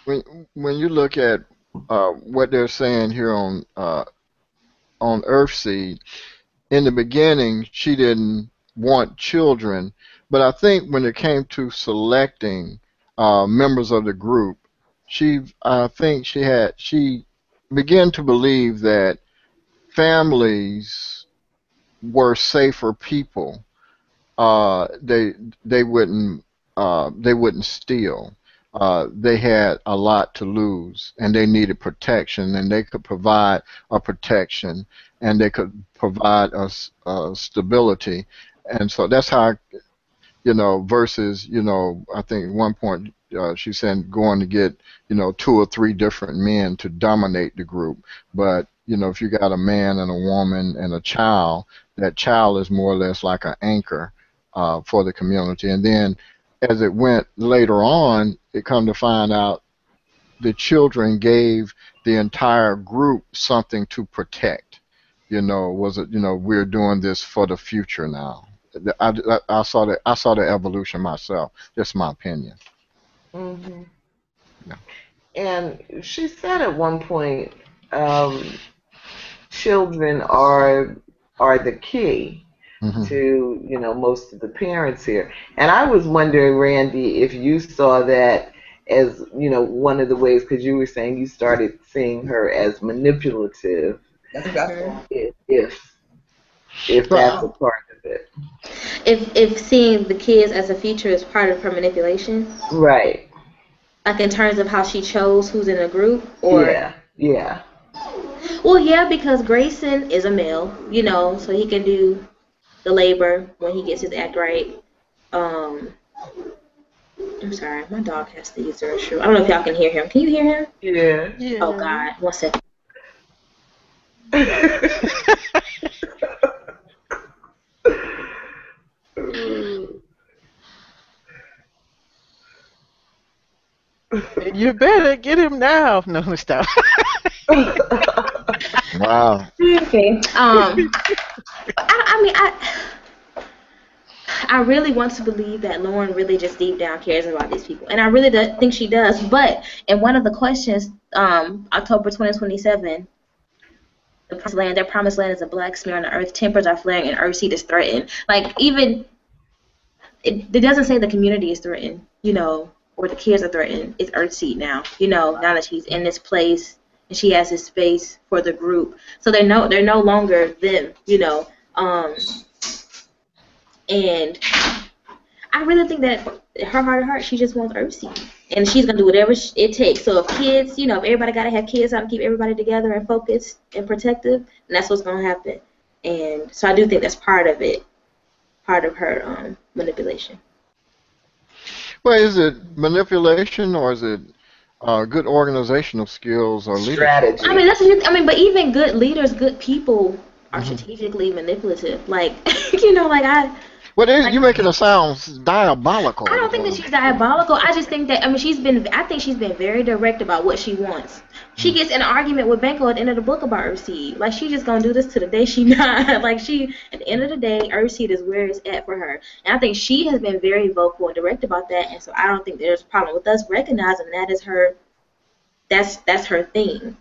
when you look at what they're saying here on Earthseed, in the beginning she didn't want children, but I think when it came to selecting members of the group, she began to believe that families were safer people. They wouldn't steal. They had a lot to lose, and they needed protection, and they could provide a protection, and they could provide us stability, and so that's how, versus, I think at one point she said going to get, 2 or 3 different men to dominate the group, but if you got a man and a woman and a child, that child is more or less like an anchor for the community, and then as it went later on, it come to find out the children gave the entire group something to protect. We're doing this for the future now. I saw the evolution myself. Just my opinion. Mm-hmm. Yeah. And she said at one point, children are the key. Mm-hmm. To most of the parents here, and I was wondering, Randie, if you saw that as one of the ways, because you were saying you started seeing her as manipulative. That's right. If that's a part of it. If seeing the kids as a future is part of her manipulation. Right. Like in terms of how she chose who's in a group, or. Yeah. Well, yeah, because Grayson is a male, so he can do the labor when he gets his act right. I'm sorry, my dog has to use the restroom. I don't know if y'all can hear him. Can you hear him? Yeah. Oh God, 1 second. You better get him now. No, stop. Wow. Okay. I really want to believe that Lauren really just deep down cares about these people, and I really think she does. But in one of the questions, October 2027, their promised land is a black smear on the earth. Tempers are flaring, and Earthseed is threatened. Even it doesn't say the community is threatened, or the kids are threatened. It's Earthseed now, now that she's in this place and she has this space for the group. So they're no longer them, and I really think that her heart of heart, she just wants Earthseed, and she's gonna do whatever it takes. So if kids, if everybody gotta have kids out and keep everybody together and focused and protective, then that's what's gonna happen. And so I do think that's part of it, part of her manipulation. Well, is it manipulation or is it good organizational skills or leadership? Strategy. I mean, but even good leaders, good people are strategically manipulative. Like, Well, you're making it sound diabolical. I don't think that she's diabolical. I just think that, I think she's been very direct about what she wants. She gets in an argument with Bankole at the end of the book about Earthseed. Like, she just gonna do this to the day she not. Like, at the end of the day, Earthseed is where it's at for her. And I think she has been very vocal and direct about that. And so I don't think there's a problem with us recognizing that is her. That's her thing.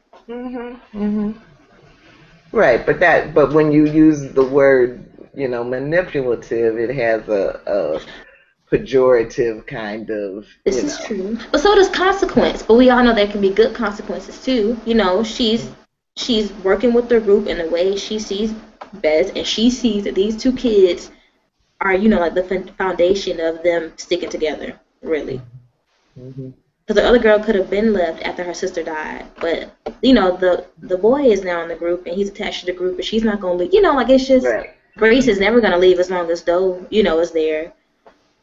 Right, but when you use the word, manipulative, it has a pejorative kind of. This is true. But so does consequence. But we all know there can be good consequences too. She's working with the group in a way she sees best, and she sees that these two kids are, like the foundation of them sticking together, really. Because the other girl could have been left after her sister died, but the boy is now in the group and he's attached to the group, but she's not gonna leave. It's just Right. Grace is never gonna leave as long as Doe, is there,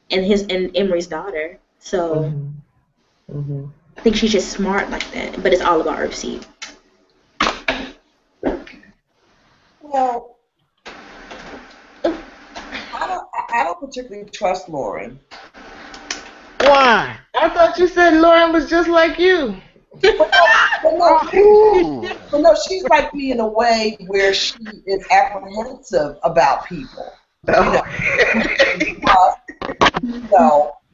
and Emery's daughter. So I think she's just smart like that, but it's all about Earthseed. Well, I don't particularly trust Lauren. Why? I thought you said Lauren was just like you. But no, she's like me in a way where she is apprehensive about people. Oh.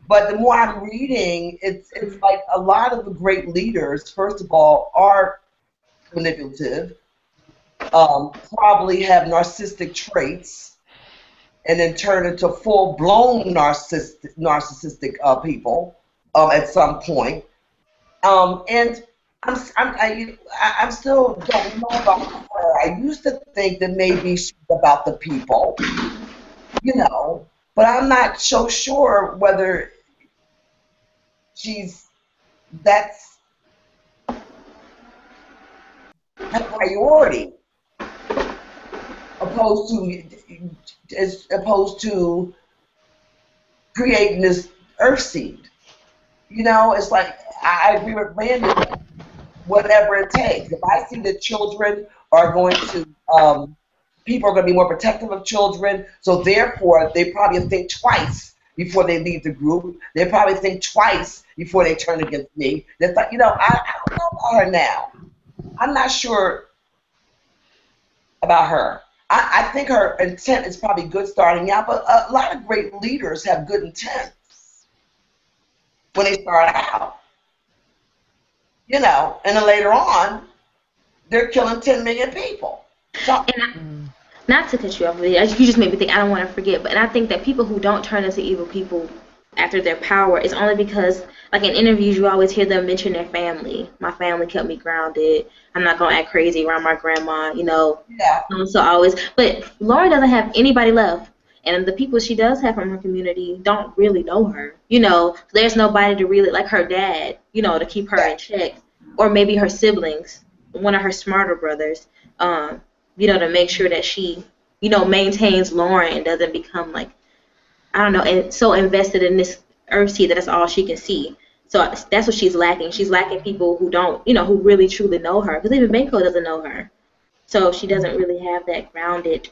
But the more I'm reading, it's like a lot of the great leaders, first of all, are manipulative, probably have narcissistic traits, and then turn into full-blown narcissistic people at some point. And I'm still don't know about her. I used to think that maybe she's about the people, but I'm not so sure whether that's her priority, as opposed to creating this Earthseed. It's like I agree with Randie. Whatever it takes. If I see that children are going to, people are going to be more protective of children, so therefore they probably think twice before they leave the group. They probably think twice before they turn against me. They're like, I don't know about her now. I'm not sure about her. I think her intent is probably good starting out, but a lot of great leaders have good intent when they start out. And then later on, they're killing 10 million people. So, Not to cut you off, you just made me think, I don't want to forget, and I think that people who don't turn into evil people after their power is only because, like in interviews, you always hear them mention their family. My family kept me grounded. I'm not going to act crazy around my grandma, Yeah. So always, but Lauren doesn't have anybody left. And the people she does have from her community don't really know her. There's nobody to really, like her dad, to keep her in check. Or maybe her siblings, one of her smarter brothers, to make sure that she, maintains Lauren and doesn't become like, I don't know, and so invested in this Earthseed that that's all she can see. So that's what she's lacking. She's lacking people who don't, who really truly know her. Because even Bankole doesn't know her. So she doesn't really have that grounded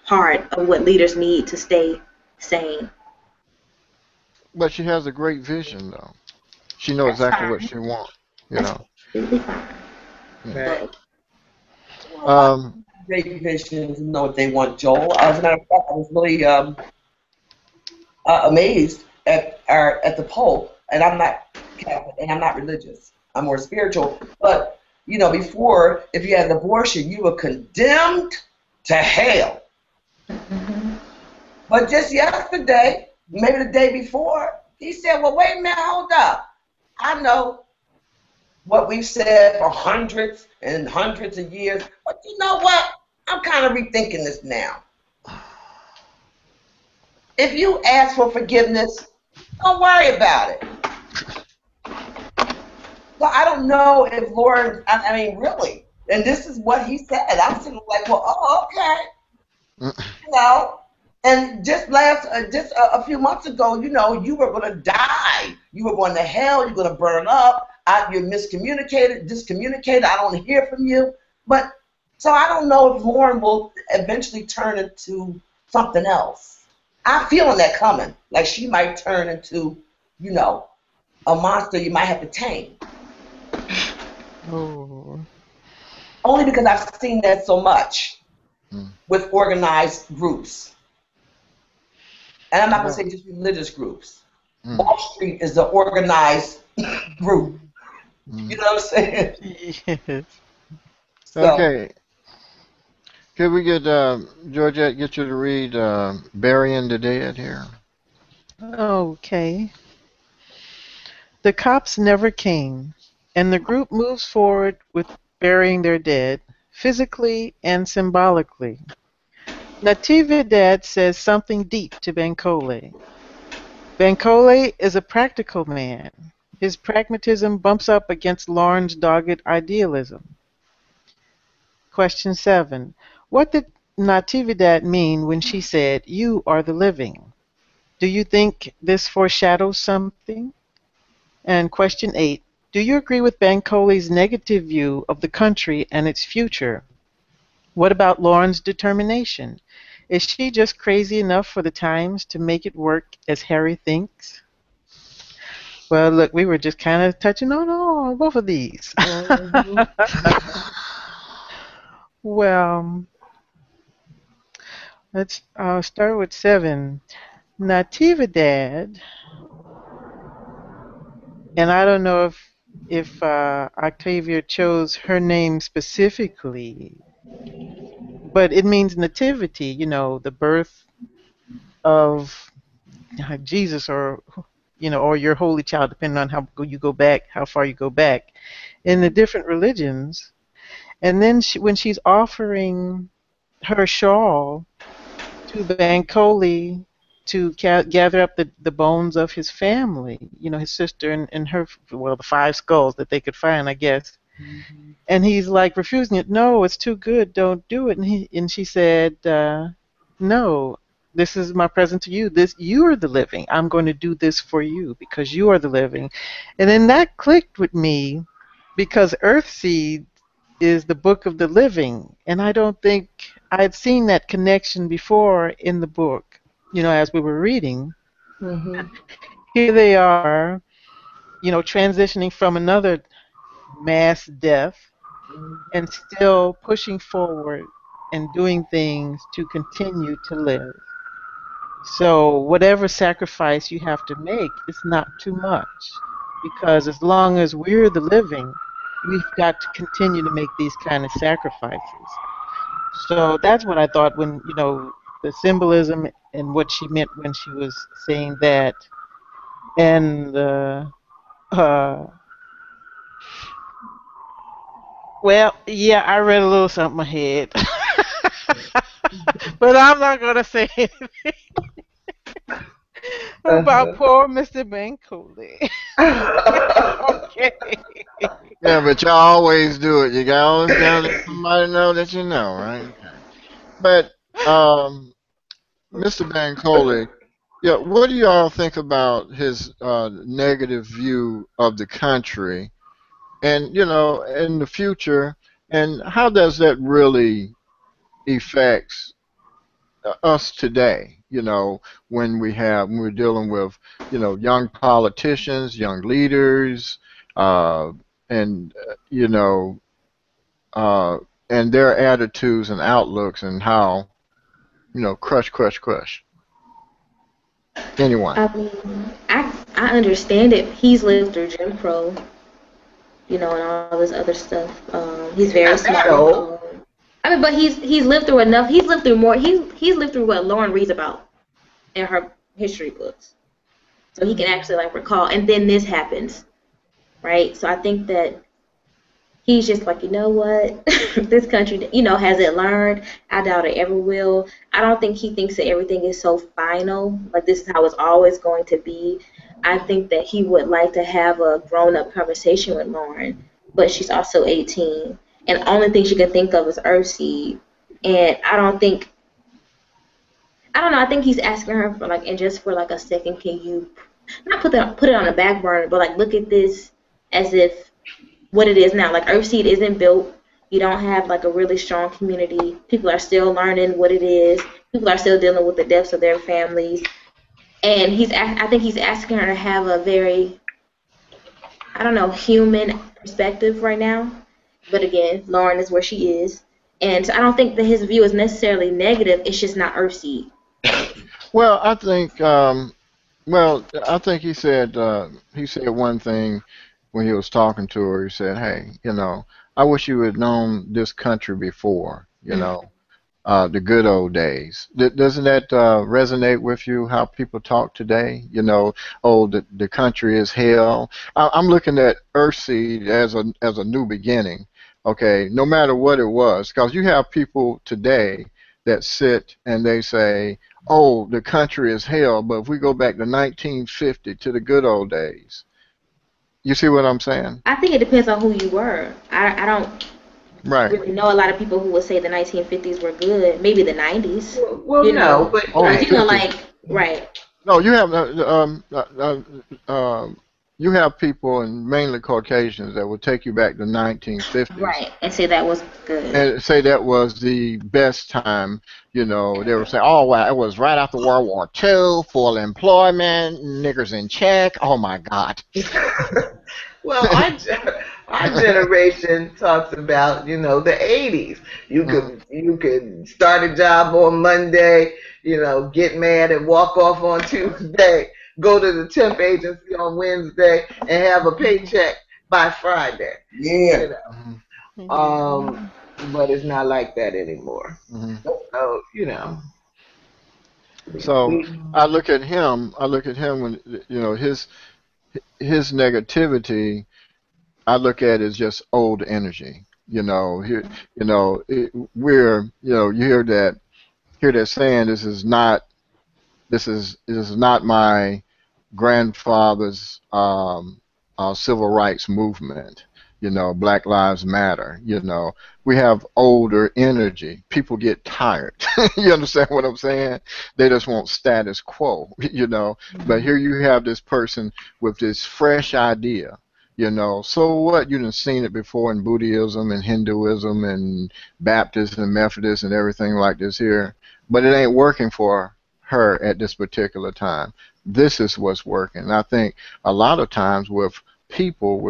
part of what leaders need to stay sane. But she has a great vision, though. She knows exactly what she wants, Completely fine. Right. Great visions know what they want, Joel. As a matter of fact, I was really amazed at the Pope, and I'm not Catholic and I'm not religious. I'm more spiritual. But before, if you had an abortion, you were condemned to hell. But just yesterday, maybe the day before, he said, well, wait a minute, hold up. I know what we've said for hundreds and hundreds of years. But you know what? I'm kind of rethinking this now. If you ask for forgiveness, don't worry about it. So I don't know if Lauren, I mean, really. And this is what he said. I'm sitting like, well, oh, okay. You know, and just a few months ago, you know, you were going to die. You were going to hell. You're going to burn up. You're discommunicated. I don't hear from you. But so I don't know if Lauren will eventually turn into something else. I'm feeling that coming. Like she might turn into, you know, a monster you might have to tame. Oh. Only because I've seen that so much with organized groups. And I'm not going to say just religious groups. Wall Street is an organized group. You know what I'm saying? Yes. So, Okay. Could we get Georgette get you to read Burying the Dead here? Okay. The cops never came, and the group moves forward with burying their dead, physically and symbolically. Natividad says something deep to Bankole. Bankole is a practical man. His pragmatism bumps up against Lauren's dogged idealism. Question 7. What did Natividad mean when she said, "You are the living"? Do you think this foreshadows something? And question 8. Do you agree with Bankole's negative view of the country and its future? What about Lauren's determination? Is she just crazy enough for the times to make it work as Harry thinks? Well, look, we were just kind of touching on both of these. Well, let's start with 7. Natividad, and I don't know if Octavia chose her name specifically, but it means nativity, you know, the birth of Jesus, or you know, or your holy child, depending on how you go back, how far you go back in the different religions. And then when she's offering her shawl to Bankole to gather up the bones of his family, you know, his sister and her, well, the 5 skulls that they could find, I guess. And he's like refusing it. No, it's too good. Don't do it. And she said, no, this is my present to you. You are the living. I'm going to do this for you because you are the living. And then that clicked with me because Earthseed is the book of the living. And I don't think I'd seen that connection before in the book, you know, as we were reading. Here they are, you know, transitioning from another mass death and still pushing forward and doing things to continue to live. So whatever sacrifice you have to make, it's not too much, because as long as we're the living, we've got to continue to make these kind of sacrifices. So that's what I thought when, you know, the symbolism and what she meant when she was saying that. And well, yeah, I read a little something ahead. But I'm not going to say anything about poor Mr. Bankole. Okay. Yeah, but y'all always do it. You always gotta let somebody know that you know, right? Okay. But Mr. Bankole, yeah, what do y'all think about his negative view of the country, and you know, in the future, and how does that really affect us today? You know, when we're dealing with, you know, young politicians, young leaders, and you know, uh, and their attitudes and outlooks, and how, you know, crush. Anyone? I mean, I understand it. He's lived through Jim Crow, you know, and all this other stuff. He's very smart. I mean, but he's lived through enough. He's lived through more. He's lived through what Lauren reads about in her history books, so he can actually like recall. And then this happens, right? So I think that he's just like, you know what, this country, has it learned? I doubt it ever will. I don't think he thinks that everything is so final, like this is how it's always going to be. I think that he would like to have a grown-up conversation with Lauren, but she's also 18, and the only thing she can think of is Earthseed. And I don't know. I think he's asking her for like, and just for like a second, can you not put it on the back burner, but like look at this as if what it is now. Like Earthseed isn't built. You don't have like a really strong community. People are still learning what it is. People are still dealing with the deaths of their families. And I think he's asking her to have a very, I don't know, human perspective right now. But again, Lauren is where she is. And so I don't think that his view is necessarily negative. It's just not Earthseed. Well, I think he said one thing when he was talking to her. He said, "Hey, I wish you had known this country before. The good old days." Doesn't that resonate with you? How people talk today? Oh, the country is hell. I'm looking at Earthseed as a new beginning. Okay, no matter what it was, because you have people today that sit and they say, "Oh, the country is hell," but if we go back to 1950 to the good old days, you see what I'm saying? I think it depends on who you were. I don't Right. really know a lot of people who would say the 1950s were good. Maybe the 90s. Well, no, but Oh, But, 50. right. No, you have people, and mainly Caucasians, that will take you back to 1950s Right. And say that was good. and say that was the best time. They would say, "Oh, well, it was right after World War II, full employment, niggers in check. Oh my God." Well, our generation talks about, the 80s. You could start a job on Monday, get mad and walk off on Tuesday, go to the temp agency on Wednesday, and have a paycheck by Friday. Yeah. But it's not like that anymore. Mhm. So, So I look at him. When his negativity. I look at it as just old energy. You hear that saying, this is not my grandfather's civil rights movement. Black Lives Matter. We have older energy. People get tired. You understand what I'm saying? They just want status quo. But here you have this person with this fresh idea. So what? You done seen it before in Buddhism and Hinduism and Baptist and Methodist and everything like this here, but it ain't working for her at this particular time. This is what's working. And I think a lot of times with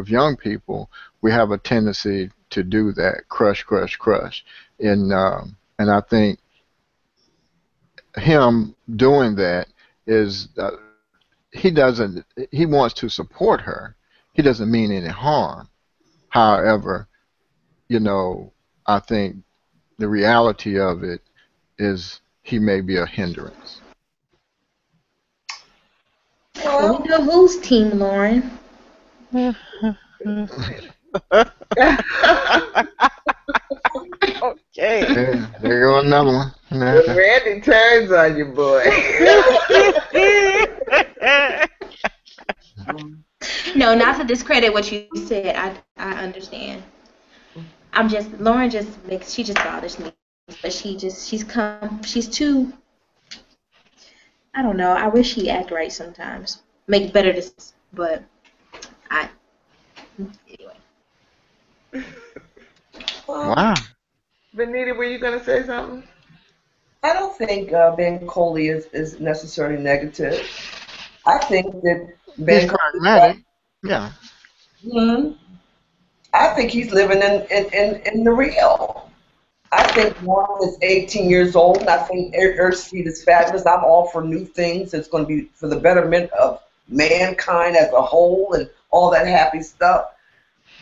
young people, we have a tendency to do that, crush, crush, crush, and I think him doing that is he wants to support her. He doesn't mean any harm. However, I think the reality of it is he may be a hindrance. Well, we know who's Team Lauren. Okay. There go another one. When Randie turns on you, boy. No, not to discredit what you said. I understand. Lauren she just bothers me. But she's too, I don't know. I wish she act right sometimes. Make better decisions. But anyway. Wow. Venita, were you going to say something? I don't think Bankole is necessarily negative. I think that He's pragmatic. Yeah. I think he's living in the real. I think Lauren is 18 years old, and I think Earthseed is fabulous. I'm all for new things. It's going to be for the betterment of mankind as a whole and all that happy stuff.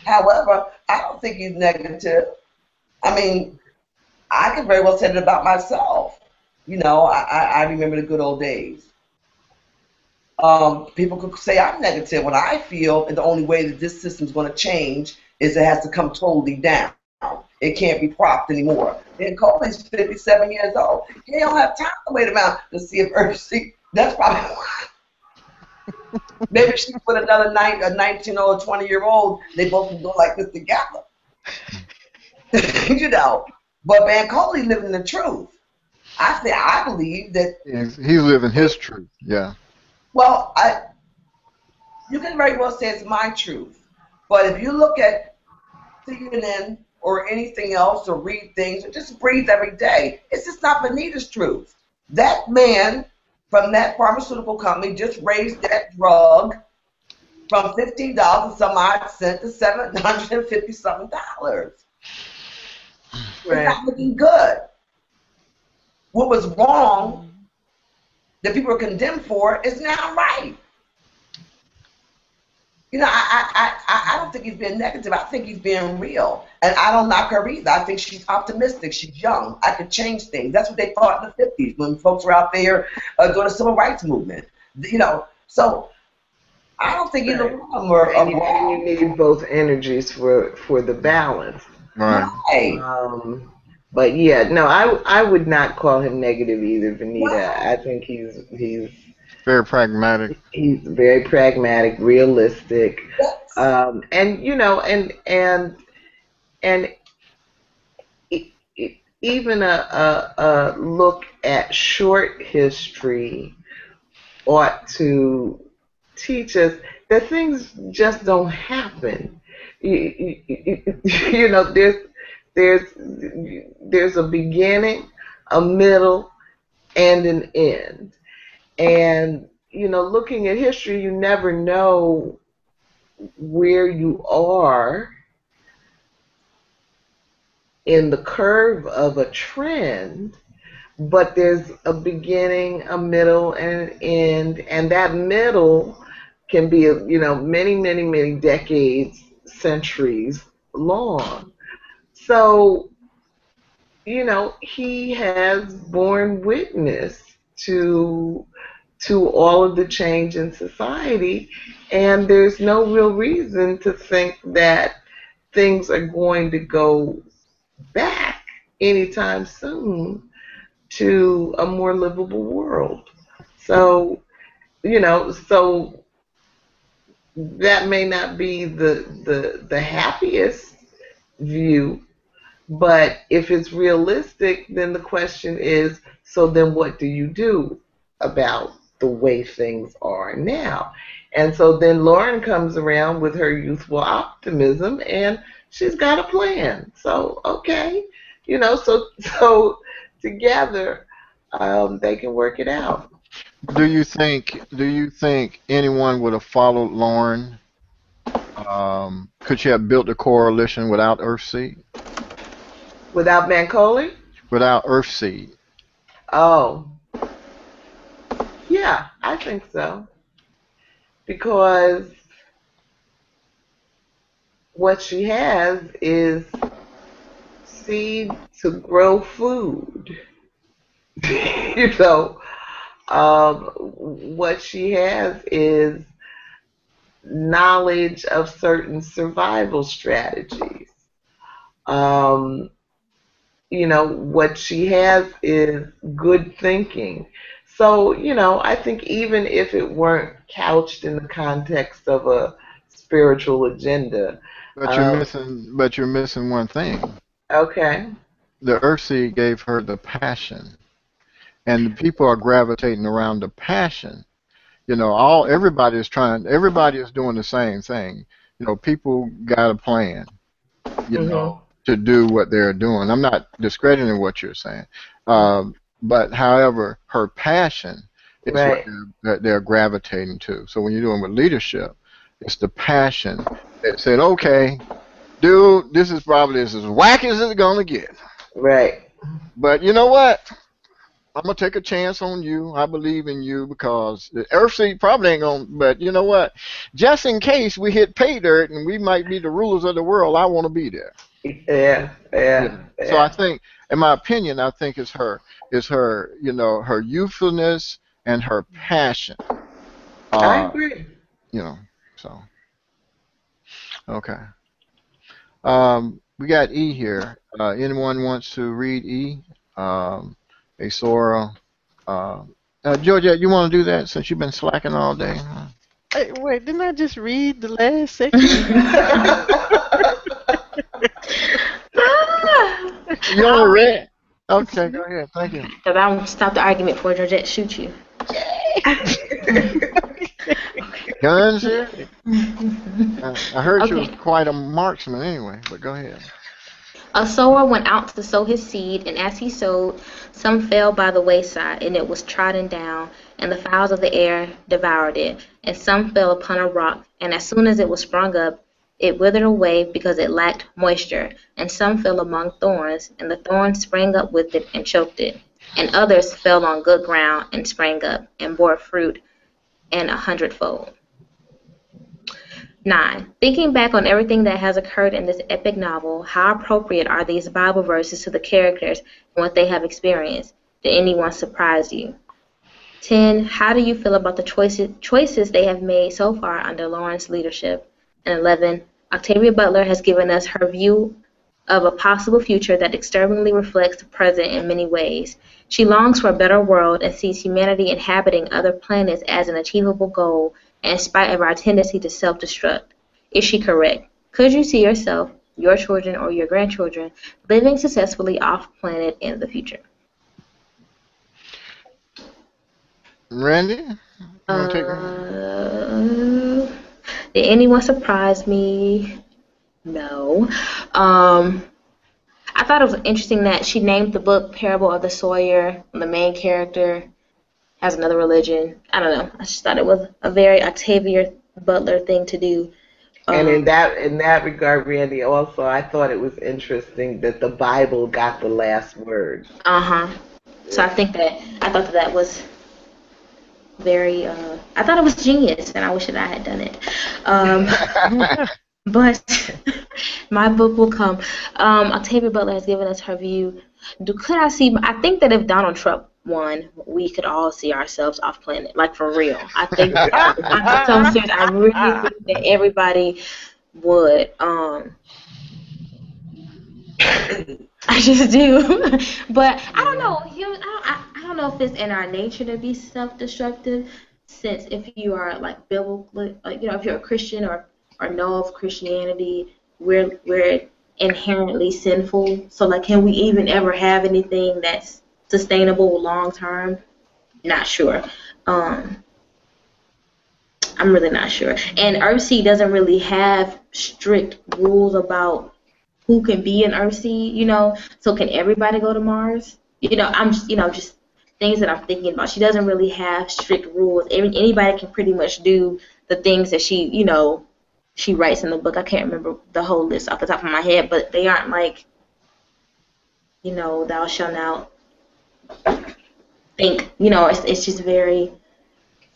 However, I don't think he's negative. I mean, I could very well say it about myself. I remember the good old days. People could say I'm negative when I feel the only way that this system's going to change is it has to come totally down. It can't be propped anymore. And Cole's 57 years old. He don't have time to wait around to see if Earth. That's probably why. Maybe she put another a 19 or 20-year-old. They both can go like this together. You know. But Bankole living the truth. I believe that He's living his truth. Yeah. Well, you can very well say it's my truth, but if you look at CNN or anything else or read things or just breathe every day, it's just not Venita's truth. That man from that pharmaceutical company just raised that drug from $15 and some odd cent to $750 something dollars. It's not looking good. What was wrong that people were condemned for is now right. You know, I don't think he's being negative. I think he's being real. And I don't knock her either. I think she's optimistic. She's young. I could change things. That's what they thought in the 50s when folks were out there doing the civil rights movement. You know, so I don't think either one of them are and you need both energies for the balance. Right. But yeah, no, I would not call him negative either, Venita. I think he's very pragmatic. He's very pragmatic, realistic, and you know, and even a look at short history ought to teach us that things just don't happen. You know, there's a beginning, a middle, and an end. And, you know, looking at history, you never know where you are in the curve of a trend, but there's a beginning, a middle, and an end. And that middle can be, you know, many, many, many decades, centuries long. So, you know, he has borne witness to all of the change in society, and there's no real reason to think that things are going to go back anytime soon to a more livable world. So, you know, so that may not be the happiest view, but if it's realistic, then the question is, so then what do you do about the way things are now? And so then Lauren comes around with her youthful optimism, and she's got a plan. So, okay, you know, so together they can work it out. Do you think anyone would have followed Lauren? Could she have built a coalition without Earthseed? Without Bankole? Without Earthseed. Oh. Yeah, I think so. Because what she has is seed to grow food. You know, what she has is knowledge of certain survival strategies. You know, what she has is good thinking. So, you know, I think even if it weren't couched in the context of a spiritual agenda. But you're missing one thing. Okay. The Earthseed gave her the passion. And the people are gravitating around the passion. You know, everybody is doing the same thing. You know, people got a plan, you know, to do what they're doing. I'm not discrediting what you're saying. But however, her passion is what they're gravitating to. So when you're doing with leadership, it's the passion that said, okay, dude, this is probably as whack as it's going to get. Right. But you know what? I'm going to take a chance on you. I believe in you because the Earthseed probably ain't going to, but you know what? Just in case we hit pay dirt and we might be the rulers of the world, I want to be there. Yeah. So I think, in my opinion, I think it's her, you know, her youthfulness and her passion I agree. You know, so okay. We got E here. Anyone wants to read E? A Sora. Georgette, you want to do that since you've been slacking all day? Hey, wait, didn't I just read the last section? You only read? Okay, go ahead. Thank you. Because I won't stop the argument before Georgette shoots you. Guns here? I heard you was quite a marksman anyway, but go ahead. A sower went out to sow his seed, and as he sowed, some fell by the wayside, and it was trodden down, and the fowls of the air devoured it. And some fell upon a rock, and as soon as it was sprung up, it withered away because it lacked moisture. And some fell among thorns, and the thorns sprang up with it and choked it. And others fell on good ground and sprang up, and bore fruit, and 100-fold. 9. Thinking back on everything that has occurred in this epic novel, how appropriate are these Bible verses to the characters and what they have experienced? Did anyone surprise you? 10. How do you feel about the choices they have made so far under Lauren's leadership? And 11. Octavia Butler has given us her view of a possible future that disturbingly reflects the present in many ways. She longs for a better world and sees humanity inhabiting other planets as an achievable goal, in spite of our tendency to self-destruct. Is she correct? Could you see yourself, your children, or your grandchildren living successfully off-planet in the future? Randie? You want to take it? Did anyone surprise me? No. I thought it was interesting that she named the book Parable of the Sawyer. The main character has another religion. I don't know. I just thought it was a very Octavia Butler thing to do. And in that regard, Randie, also, I thought it was interesting that the Bible got the last word. So I thought that was very, I thought it was genius, and I wish that I had done it. But my book will come. Octavia Butler has given us her view. I think that if Donald Trump won, we could all see ourselves off planet, like for real. I think I'm so serious. I really think that everybody would. I just do. But I don't know. I don't know if it's in our nature to be self-destructive, since if you are like biblically, like, you know, if you're a Christian or know of Christianity, we're inherently sinful. So like, can we even ever have anything that's sustainable long term? Not sure. I'm really not sure. And Earthsea doesn't really have strict rules about who can be an Earthsea, you know. So can everybody go to Mars? You know, I'm just, just things that I'm thinking about. She doesn't really have strict rules. Anybody can pretty much do the things that she writes in the book. I can't remember the whole list off the top of my head, but they aren't like, thou shalt not think. It's just very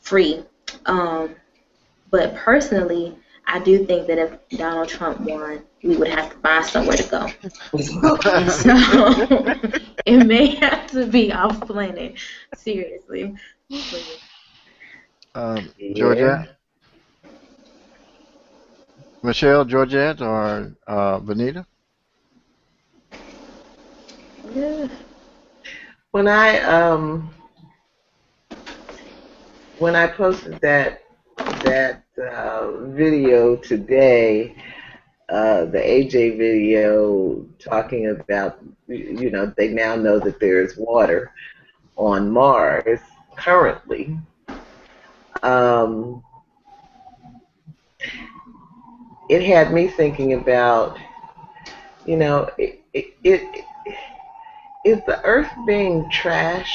free. But personally, I do think that if Donald Trump won, we would have to find somewhere to go. And so it may have to be off planet. Seriously. Georgette? Michelle, Georgette, or Venita? Yeah. When I posted that video today, the AJ video talking about, they now know that there is water on Mars currently. It had me thinking about, is the Earth being trashed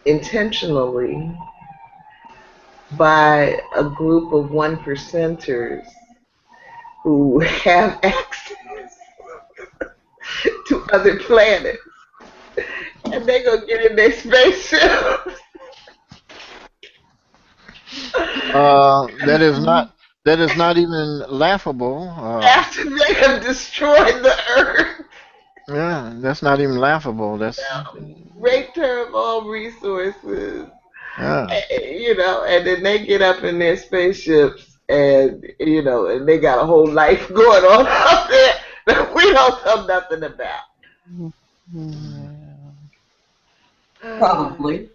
intentionally by a group of 1%ers who have access to other planets, and they're going to get in their spaceships? That is not even laughable. After they have destroyed the Earth. Yeah, that's not even laughable. That's raped her of all resources. Yeah. You know, and then they get up in their spaceships and, you know, and they got a whole life going on out there that we don't know nothing about. Yeah. Probably.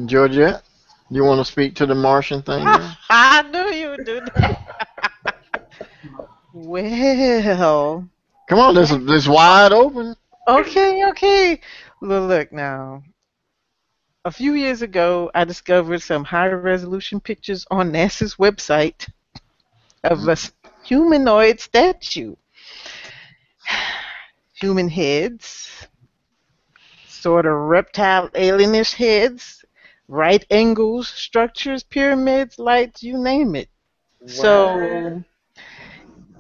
Georgette, you want to speak to the Martian thing there? I knew you would do that. Well, Come on, this wide open. okay. Look now. A few years ago, I discovered some high resolution pictures on NASA's website of a humanoid statue. Human heads, sort of reptile alienish heads, right angles, structures, pyramids, lights, you name it. Wow. So,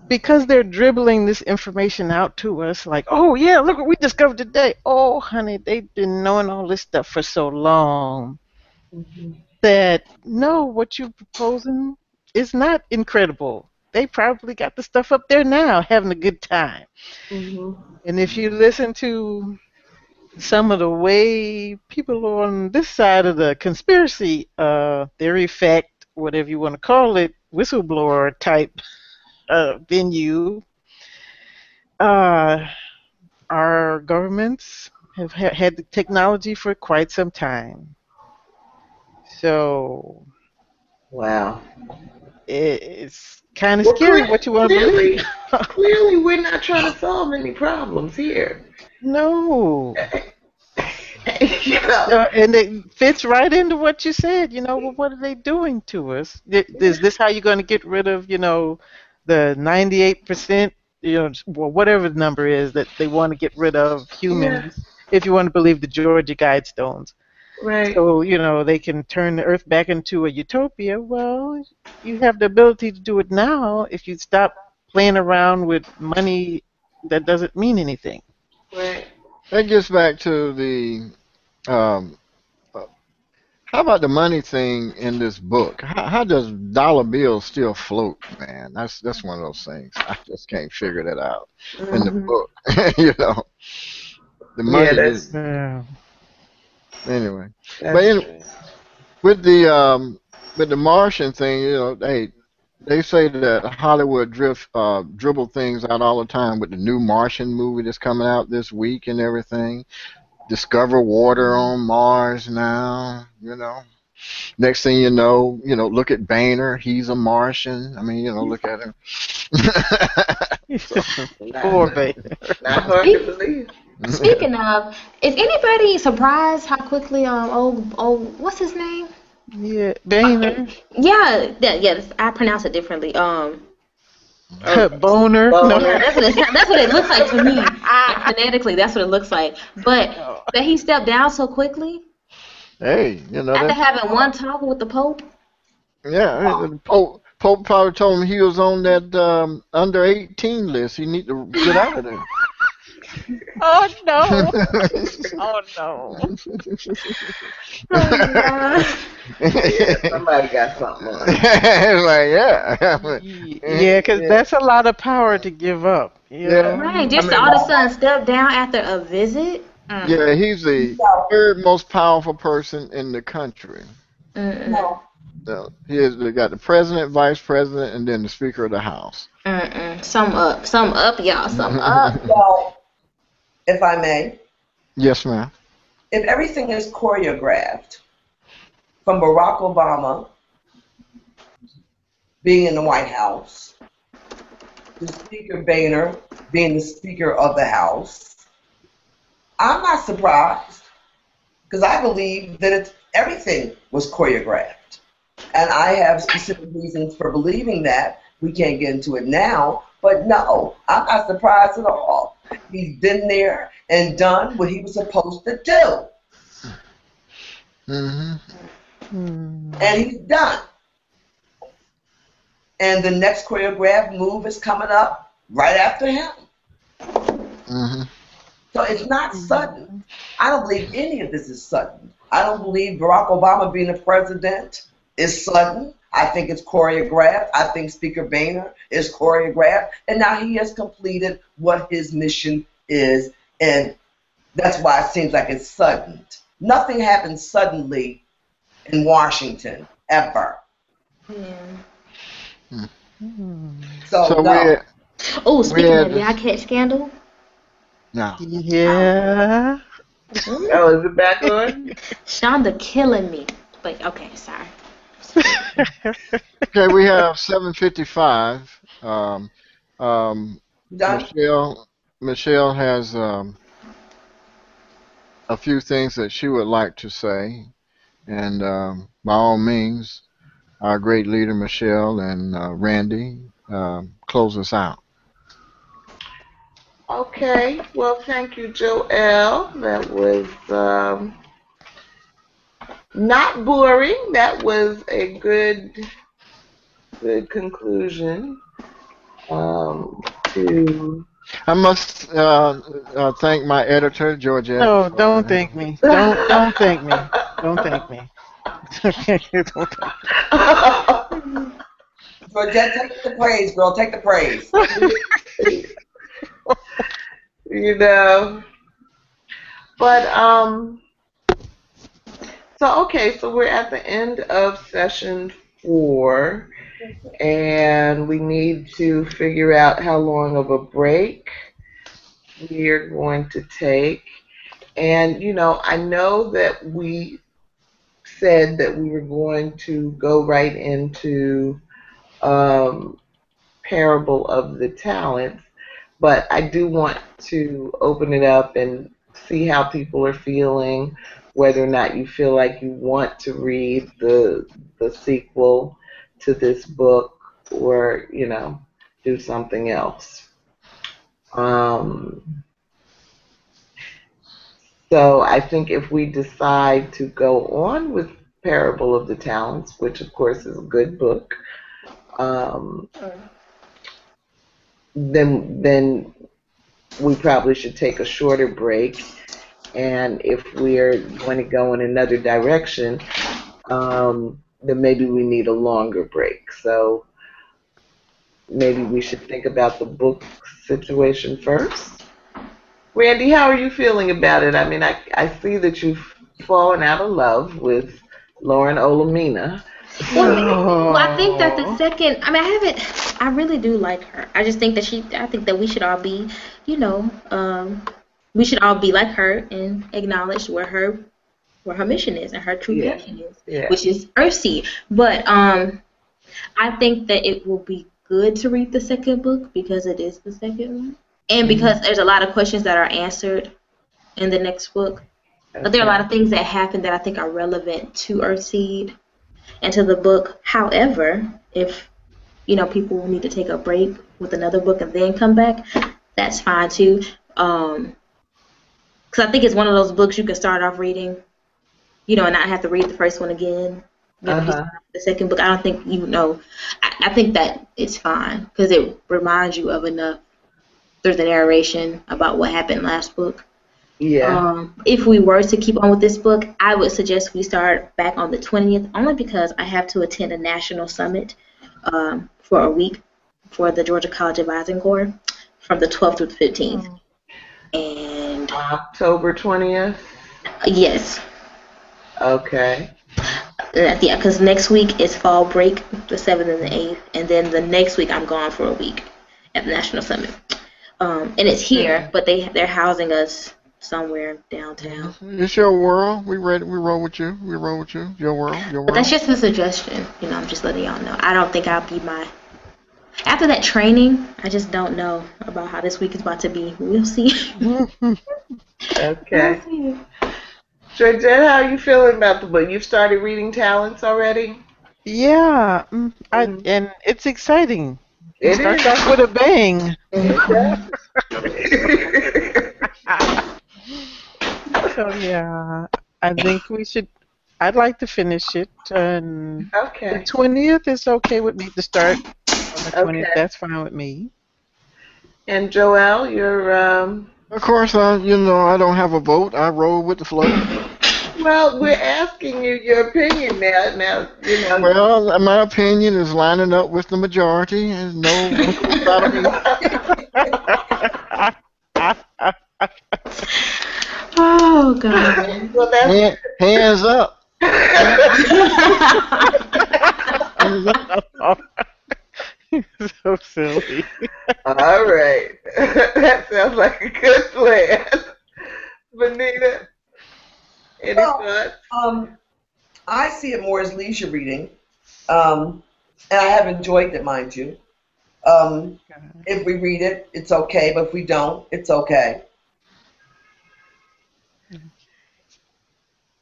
because they're dribbling this information out to us, like, oh yeah, look what we discovered today. Oh, honey, they've been knowing all this stuff for so long Mhm. that no, what you're proposing is not incredible. They probably got the stuff up there now, having a good time. Mhm. And if you listen to some of the way people on this side of the conspiracy theory, fact, whatever you want to call it, whistleblower type venue, uh, our governments have had the technology for quite some time. So Wow. it's kind of Well, scary what you want to believe. clearly, we're not trying to solve any problems here. No. You know. And it fits right into what you said. Well, what are they doing to us? Is this how you're going to get rid of, the 98%, well, whatever the number is that they want to get rid of Yeah. humans, if you want to believe the Georgia Guidestones. Right. So, they can turn the earth back into a utopia. Well, you have the ability to do it now if you stop playing around with money that doesn't mean anything. Right. That gets back to the um, uh, how about the money thing in this book? How does dollar bills still float, man? That's one of those things. I just can't figure that out in the Mhm. book. You know, the Yeah, money is Yeah. anyway. But that's anyway, true. with the Martian thing, they say that Hollywood dribble things out all the time with the new Martian movie that's coming out this week and everything. Discover water on Mars now. Next thing look at Boehner. He's a Martian. I mean, look at him. So, Poor Not, baby. not hard to believe. Speaking of, is anybody surprised how quickly what's his name? Yeah, Boehner. Yes, I pronounce it differently. Oh, Boner. No. Yeah, boner. that's what it looks like to me. Like phonetically, that's what it looks like. But Oh. that he stepped down so quickly hey, after that's having one talk with the Pope. yeah. The Pope probably told him he was on that under 18 list. He need to get out of there. Oh no. Oh no. Oh God. Yeah, somebody got something on. Like, yeah. Yeah, because that's a lot of power to give up. Yeah. Right, I just to mean, all of a sudden step down after a visit. yeah, he's the third most powerful person in the country. Mm-mm. So they got the president, vice president, and then the speaker of the house. Mm-mm. Some up, y'all, some up. Well, if I may, Yes, ma'am. if everything is choreographed, from Barack Obama being in the White House to Speaker Boehner being the Speaker of the House, I'm not surprised because I believe that everything was choreographed. And I have specific reasons for believing that. We can't get into it now, but no, I'm not surprised at all. He's been there and done what he was supposed to do. Mm-hmm. And he's done. And the next choreographed move is coming up right after him. Mm-hmm. So it's not sudden. I don't believe any of this is sudden. I don't believe Barack Obama being the president is sudden. I think it's choreographed. I think Speaker Boehner is choreographed. And now he has completed what his mission is. And that's why it seems like it's sudden. Nothing happens suddenly in Washington, ever. Yeah. So we no. Oh, we speaking had of, y'all this. catch Scandal? No. Yeah. Oh, is it back on? Shonda killing me. But okay, sorry. Okay, we have 7:55. Done? Michelle has a few things that she would like to say, and by all means, our great leader Michelle and Randie close us out. Okay. Well, thank you, Joelle. That was not boring. That was a good conclusion to. I must thank my editor Georgette. No, don't thank me. Don't thank me. Don't thank me. Don't thank Georgette, take the praise, girl. Take the praise. You know, but so okay, so we're at the end of session 4, and we need to figure out how long of a break we are going to take. And I know that we said that we were going to go right into parable of the talents, but I do want to open it up and see how people are feeling, whether or not you feel like you want to read the sequel to this book, or do something else. So I think if we decide to go on with Parable of the Talents, which of course is a good book, then we probably should take a shorter break. And if we're going to go in another direction, then maybe we need a longer break. So maybe we should think about the book situation first. Randie, how are you feeling about it? I mean, I see that you've fallen out of love with Lauren Olamina. Well, I think that the second, I mean, I really do like her. I just think that I think that we should all be, we should all be like her and acknowledge where her mission is and her true passion is, which is Earthsea. But I think that it will be good to read the second book because it is the second one. And because there's a lot of questions that are answered in the next book. But there are a lot of things that happen that I think are relevant to Earthseed and to the book. However, if people need to take a break with another book and then come back, that's fine too. Because I think it's one of those books you can start off reading, and not have to read the first one again. The second book, I don't think I think that it's fine because it reminds you of enough. There's a narration about what happened last book. Yeah. If we were to keep on with this book, I would suggest we start back on the 20th, only because I have to attend a national summit for a week for the Georgia College Advising Corps from the 12th to the 15th. And October 20th? Yes. Okay. Yeah, because next week is fall break, the 7th and the 8th, and then the next week I'm gone for a week at the national summit. And it's here, but they're housing us somewhere downtown. It's your world. We roll with you. We roll with you. Your world. But that's just a suggestion. I'm just letting y'all know. I don't think I'll be after that training, I just don't know about how this week is about to be. We'll see. Okay. We'll see. Georgette, how are you feeling about the book? You've started reading Talents already? Yeah, and it's exciting. It starts is. off with a bang. So yeah, I think we should. I'd like to finish it. And Okay. the 20th is okay with me to start on the 20th. Okay. That's fine with me. And Joelle, you're Of course, I don't have a vote. I roll with the flow. well, we're asking you your opinion now. Well, my opinion is lining up with the majority, and no one out of me. Oh. Oh God. Well, that's Hands up. Hands up. So silly. all right. That sounds like a good plan. Venita, any Well, thoughts? I see it more as leisure reading, and I have enjoyed it, mind you. If we read it, it's okay, but if we don't, it's okay.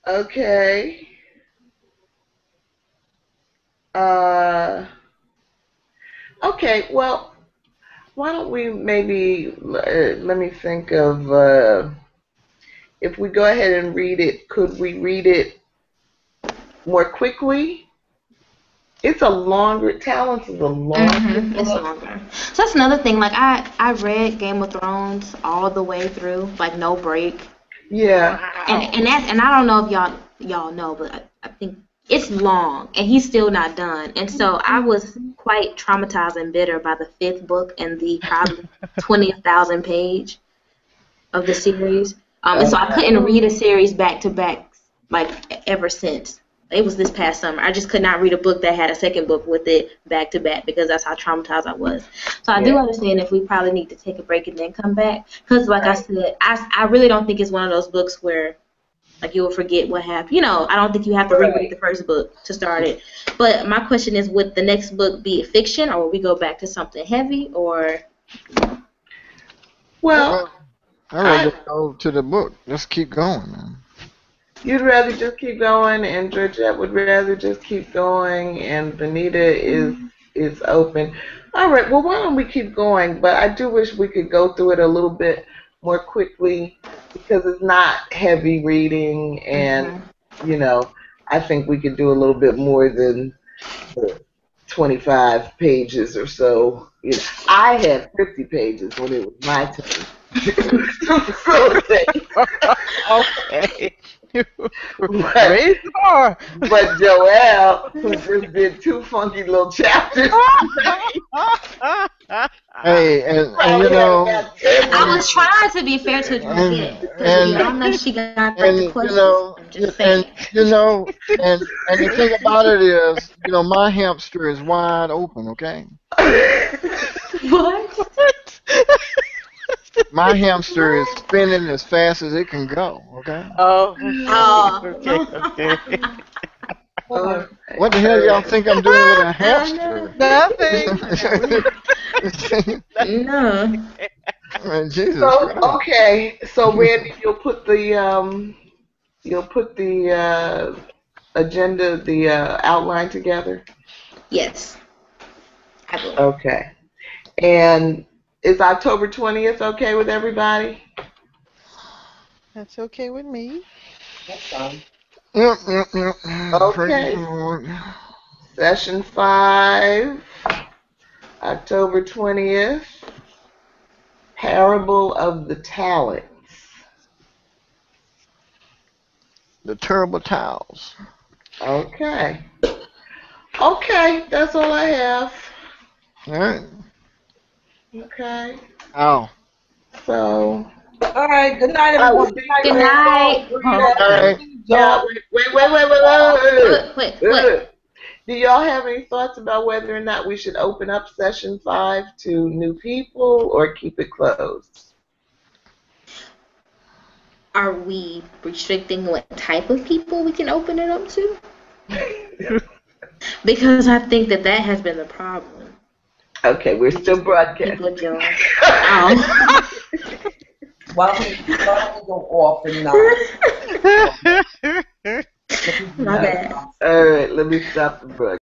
Okay. Okay, well, why don't we maybe, let me think of, if we go ahead and read it, could we read it more quickly? It's a longer, Talents is a longer It's book. longer. So that's another thing. Like I read Game of Thrones all the way through, like no break. Yeah. And I don't know if y'all know, but I think it's long, and he's still not done. And so I was quite traumatized and bitter by the 5th book and the probably 20,000 page of the series. And so I couldn't read a series back to back like ever since. It was this past summer. I just could not read a book that had a second book with it back to back because that's how traumatized I was. So I do understand if we probably need to take a break and then come back. Because like I said, I really don't think it's one of those books where like you will forget what happened. You know, I don't think you have to reread the first book to start it. But my question is, would the next book be fiction, or would we go back to something heavy, or? Well, I'd rather go to the book. Let's keep going, man. you'd rather just keep going, and Georgette would rather just keep going, and Venita is open. All right, well, why don't we keep going? But I do wish we could go through it a little bit more quickly because it's not heavy reading, and, you know, I think we could do a little bit more than 25 pages or so. You know, I had 50 pages when it was my turn. Okay. Raise the bar. But Joelle, who just did 2 funky little chapters, Hey, and you know, I was trying to be fair to Georgette. I don't know if she got the questions. I'm just saying. and the thing about it is, you know, my hamster is wide open. Okay, What? my hamster is spinning as fast as it can go. Okay. Oh. Oh. Okay. What the hell y'all think I'm doing with a hamster? Nothing. No. Man, Jesus so Christ. okay, so Randie, you'll put the agenda, the outline together. Yes. I will. Okay, and is October 20th okay with everybody? That's okay with me. That's fine. Yep. Okay. Praise the Lord. Session 5, October 20th. Parable of the Talents. The terrible towels. Okay. Okay, that's all I have. All right. Okay. Ow. So. All right. Good night, everyone. Good night. All right. Now, wait. What? Do y'all have any thoughts about whether or not we should open up session 5 to new people or keep it closed? Are we restricting what type of people we can open it up to? Because I think that has been the problem. Okay, we're still broadcasting. People join. Oh. Why don't we go off and not? My bad. All right, let me stop the broadcast.